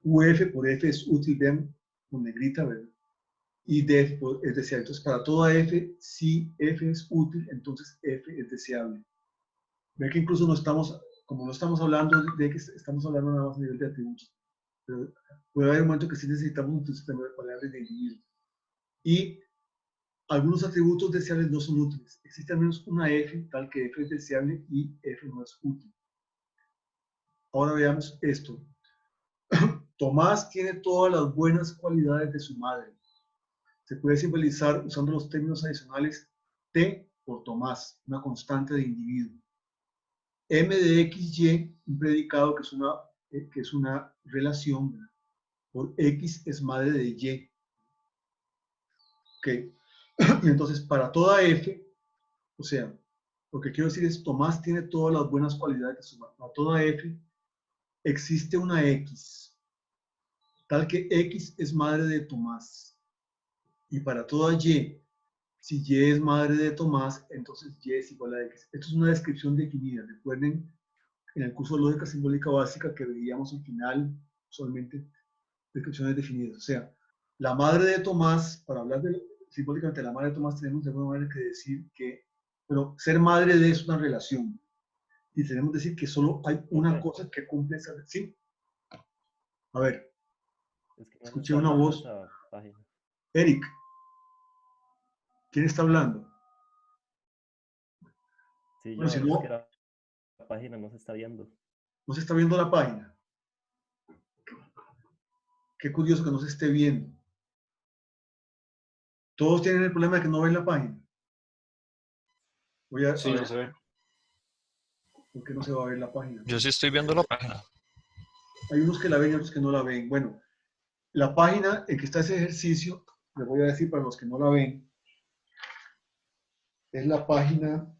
UF por F es útil, vean, con negrita, ¿verdad? Y DF es deseable. Entonces, para toda F, si F es útil, entonces F es deseable. Vean que incluso como no estamos hablando de que estamos hablando nada más a nivel de atributos, pero puede haber un momento que sí necesitamos un sistema de variables de individuo. Y algunos atributos deseables no son útiles. Existe al menos una F, tal que F es deseable y F no es útil. Ahora veamos esto. Tomás tiene todas las buenas cualidades de su madre. Se puede simbolizar usando los términos adicionales T por Tomás, una constante de individuo. M de XY, un predicado que es una relación, ¿verdad? Por X es madre de Y. ¿Ok? Y entonces, para toda F, o sea, lo que quiero decir es, Tomás tiene todas las buenas cualidades de sumar. Para toda F existe una X, tal que X es madre de Tomás. Y para toda Y, si Y es madre de Tomás, entonces Y es igual a X. Esto es una descripción definida. Recuerden, en el curso de lógica simbólica básica que veíamos al final, solamente descripciones definidas. O sea, la madre de Tomás, para hablar simbólicamente de la madre de Tomás, tenemos de alguna manera que decir que, pero ser madre de es una relación. Y tenemos que decir que solo hay una cosa que cumple esa. Sí. A ver, Es que no se escuché está una viendo voz. esa página. Eric, ¿quién está hablando? Sí, Bueno, si yo, es que no, la página no se está viendo. no se está viendo la página. Qué curioso que no se esté viendo. Todos tienen el problema de que no ven la página. Voy a Sí, ver no se ve. por qué no se va a ver la página. Yo sí estoy viendo la página. Hay unos que la ven y otros que no la ven. Bueno, la página en que está ese ejercicio, les voy a decir para los que no la ven, es la página,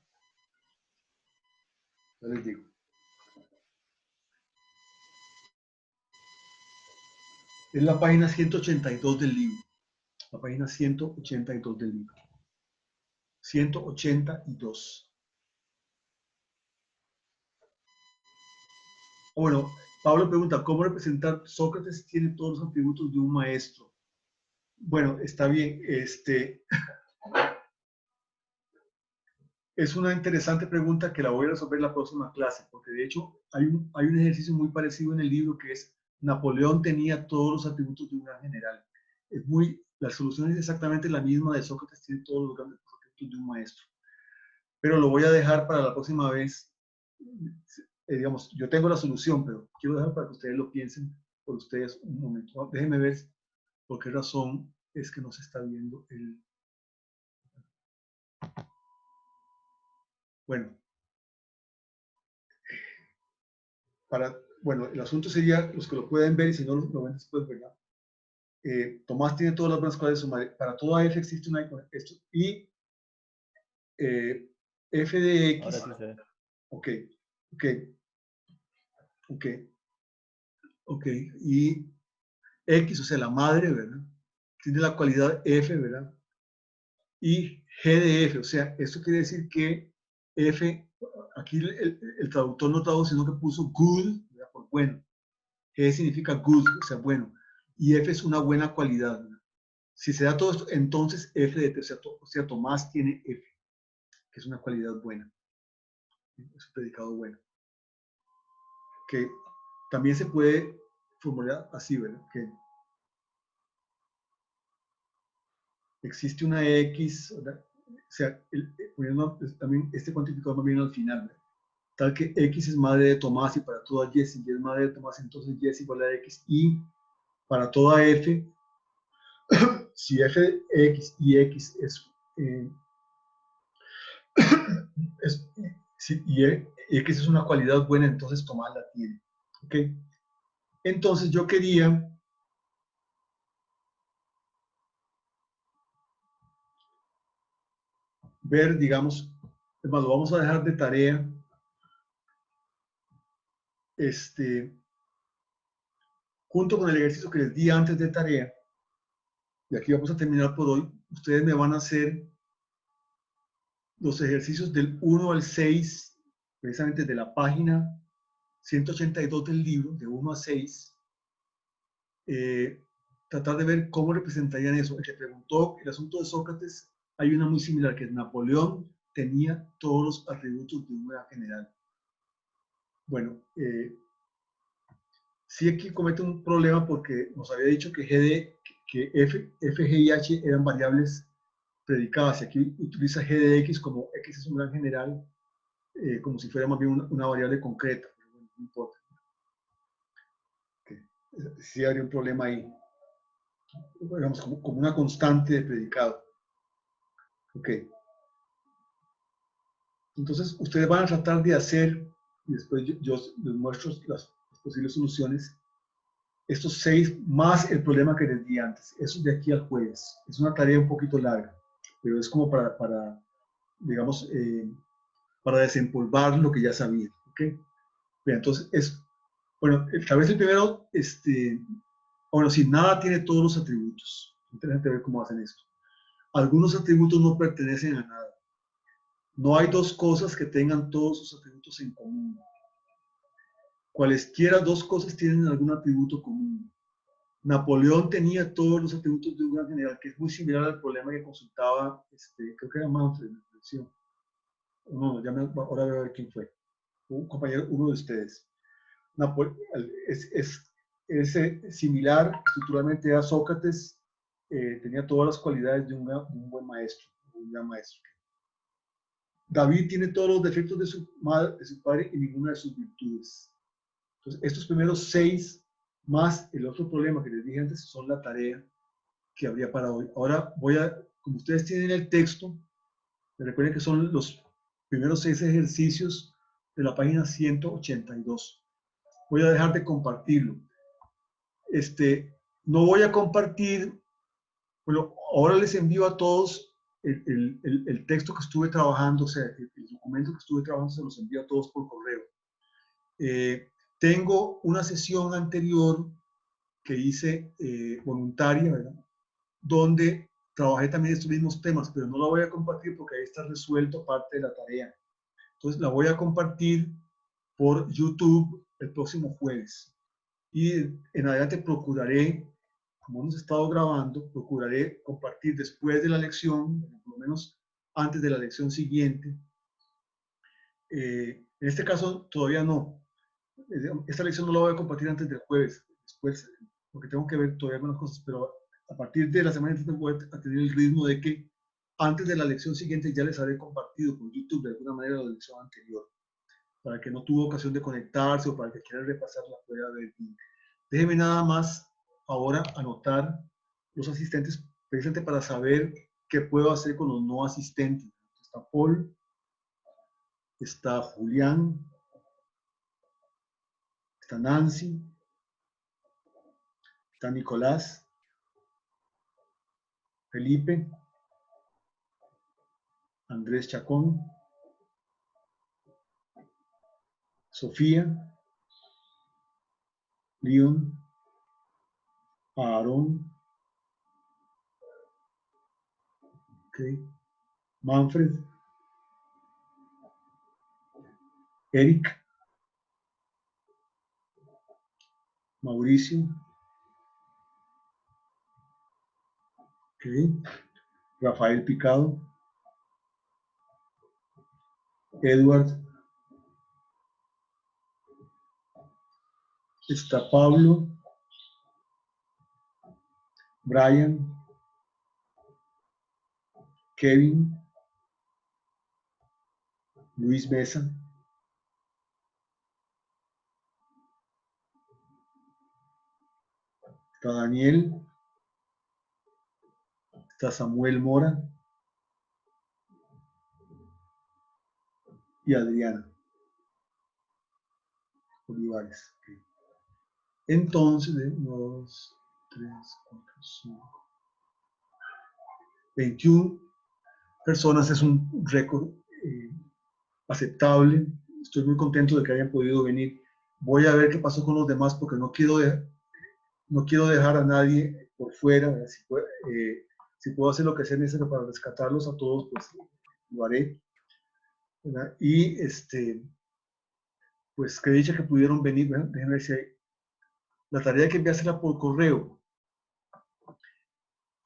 ya les digo, es la página 182 del libro. La página 182 del libro. 182. Bueno, Pablo pregunta, ¿cómo representar? Sócrates tiene todos los atributos de un maestro. Bueno, está bien. Es una interesante pregunta que la voy a resolver en la próxima clase, porque de hecho hay un ejercicio muy parecido en el libro que es Napoleón tenía todos los atributos de un gran general. La solución es exactamente la misma de Sócrates tiene todos los grandes atributos de un maestro. Pero lo voy a dejar para la próxima vez. Digamos, yo tengo la solución, pero quiero dejar para que ustedes lo piensen por ustedes un momento. Déjenme ver por qué razón es que no se está viendo el... Bueno, bueno, el asunto sería los que lo pueden ver y si no lo ven después, ¿verdad? Tomás tiene todas las buenas cualidades de su madre. Para toda F existe una esto, y F de X. Ahora sí se ve. Ok, ok, ok, ok. Y X, o sea, la madre, ¿verdad? Tiene la cualidad F, ¿verdad? Y G de F, o sea, esto quiere decir que F, aquí el traductor no tradujo, sino que puso good, ¿verdad? Por bueno. G significa good, o sea, bueno. Y F es una buena cualidad, ¿verdad? Si se da todo esto, entonces F de T, o sea, Tomás tiene F, que es una cualidad buena. Es un predicado bueno. Que también se puede formular así, ¿verdad? Que existe una X, ¿verdad? O sea, también este cuantificador va bien al final, ¿verdad? Tal que X es madre de Tomás y para toda Y, si Y es madre de Tomás, entonces Y es igual a X. Y para toda F, si F de X y X y X es una cualidad buena, entonces Tomás la tiene. ¿Ok? Entonces yo quería ver, digamos, lo vamos a dejar de tarea, junto con el ejercicio que les di antes de tarea, y aquí vamos a terminar por hoy, ustedes me van a hacer los ejercicios del 1 al 6, precisamente de la página 182 del libro, de 1 a 6, tratar de ver cómo representarían eso. El que preguntó el asunto de Sócrates, hay una muy similar, que es Napoleón tenía todos los atributos de un gran general. Bueno, sí aquí comete un problema porque nos había dicho que F, G y H eran variables predicadas, y aquí utiliza G de X como X es un gran general, como si fuera más bien una variable concreta, pero bueno, no importa. Okay. Sí habría un problema ahí, digamos, como una constante de predicado. Ok. Entonces, ustedes van a tratar de hacer, y después yo les muestro las posibles soluciones, estos 6 más el problema que les di antes. Eso es de aquí al jueves. Es una tarea un poquito larga, pero es como para digamos, para desempolvar lo que ya sabían. ¿Okay? Bien, entonces, bueno, tal vez el primero, bueno, si nada tiene todos los atributos. Interesante ver cómo hacen esto. Algunos atributos no pertenecen a nada. No hay dos cosas que tengan todos sus atributos en común. Cualesquiera dos cosas tienen algún atributo común. Napoleón tenía todos los atributos de un gran general, que es muy similar al problema que consultaba, creo que era Manfred, no, ahora voy a ver quién fue. Un compañero, uno de ustedes. Es similar estructuralmente a Sócrates, tenía todas las cualidades de un buen maestro, un gran maestro. David tiene todos los defectos de su padre y ninguna de sus virtudes. Entonces, estos primeros 6 más el otro problema que les dije antes son la tarea que habría para hoy. Ahora como ustedes tienen el texto, recuerden que son los primeros 6 ejercicios de la página 182. Voy a dejar de compartirlo. No voy a compartir, bueno, ahora les envío a todos el texto que estuve trabajando, o sea, el documento que estuve trabajando se los envío a todos por correo. Tengo una sesión anterior que hice voluntaria, ¿verdad? Donde trabajé también estos mismos temas, pero no la voy a compartir porque ahí está resuelto parte de la tarea. Entonces la voy a compartir por YouTube el próximo jueves. Y en adelante procuraré, como hemos estado grabando, procuraré compartir después de la lección, por lo menos antes de la lección siguiente. En este caso todavía no. Esta lección no la voy a compartir antes del jueves, después, porque tengo que ver todavía algunas cosas, pero a partir de la semana siguiente voy a tener el ritmo de que antes de la lección siguiente ya les haré compartido por YouTube de alguna manera la lección anterior, para que no tuvo ocasión de conectarse o para que quiera repasar la pueda ver. Déjenme nada más ahora anotar los asistentes, precisamente para saber qué puedo hacer con los no asistentes. Está Paul, está Julián, está Nancy, está Nicolás, Felipe, Andrés Chacón, Sofía, León, Aarón, okay, Manfred, Eric, Mauricio, okay, Rafael Picado, Edward, está Pablo, Brian, Kevin, Luis Mesa, está Daniel, está Samuel Mora y Adriana Olivares. Okay. Entonces, 2, 3, 4, 5, 21 personas es un récord aceptable. Estoy muy contento de que hayan podido venir. Voy a ver qué pasó con los demás porque no quiero dejar a nadie por fuera. Si puedo hacer lo que sea necesario para rescatarlos a todos, pues lo haré. ¿Verdad? Y pues que dicha que pudieron venir. ¿Verdad? Déjenme ver si hay la tarea que enviársela por correo.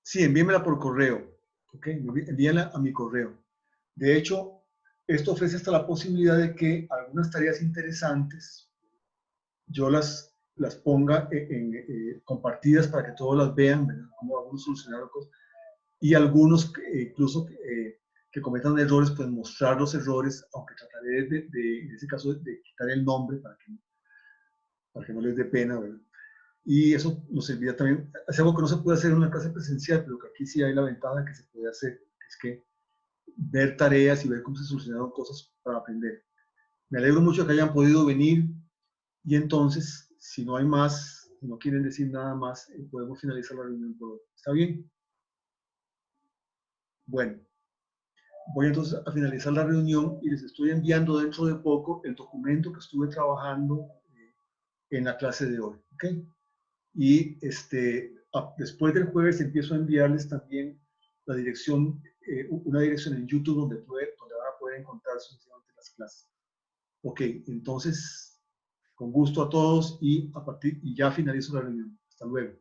Sí, envíenmela por correo. ¿Ok? Envíenla a mi correo. De hecho, esto ofrece hasta la posibilidad de que algunas tareas interesantes yo las ponga compartidas para que todos las vean, ¿verdad? Cómo algunos solucionaron cosas. Y algunos incluso que cometan errores, pues mostrar los errores, aunque trataré en ese caso de quitar el nombre para que no les dé pena, ¿verdad? Y eso nos servirá también, es algo que no se puede hacer en una clase presencial, pero que aquí sí hay la ventaja que se puede hacer, es que ver tareas y ver cómo se solucionaron cosas para aprender. Me alegro mucho que hayan podido venir y entonces, si no hay más, si no quieren decir nada más, podemos finalizar la reunión por hoy. ¿Está bien? Bueno, voy entonces a finalizar la reunión y les estoy enviando dentro de poco el documento que estuve trabajando en la clase de hoy. ¿Ok? Y después del jueves empiezo a enviarles también la dirección, una dirección en YouTube donde van a poder encontrar sucesivamente las clases. Ok, entonces, con gusto a todos y ya finalizo la reunión. Hasta luego.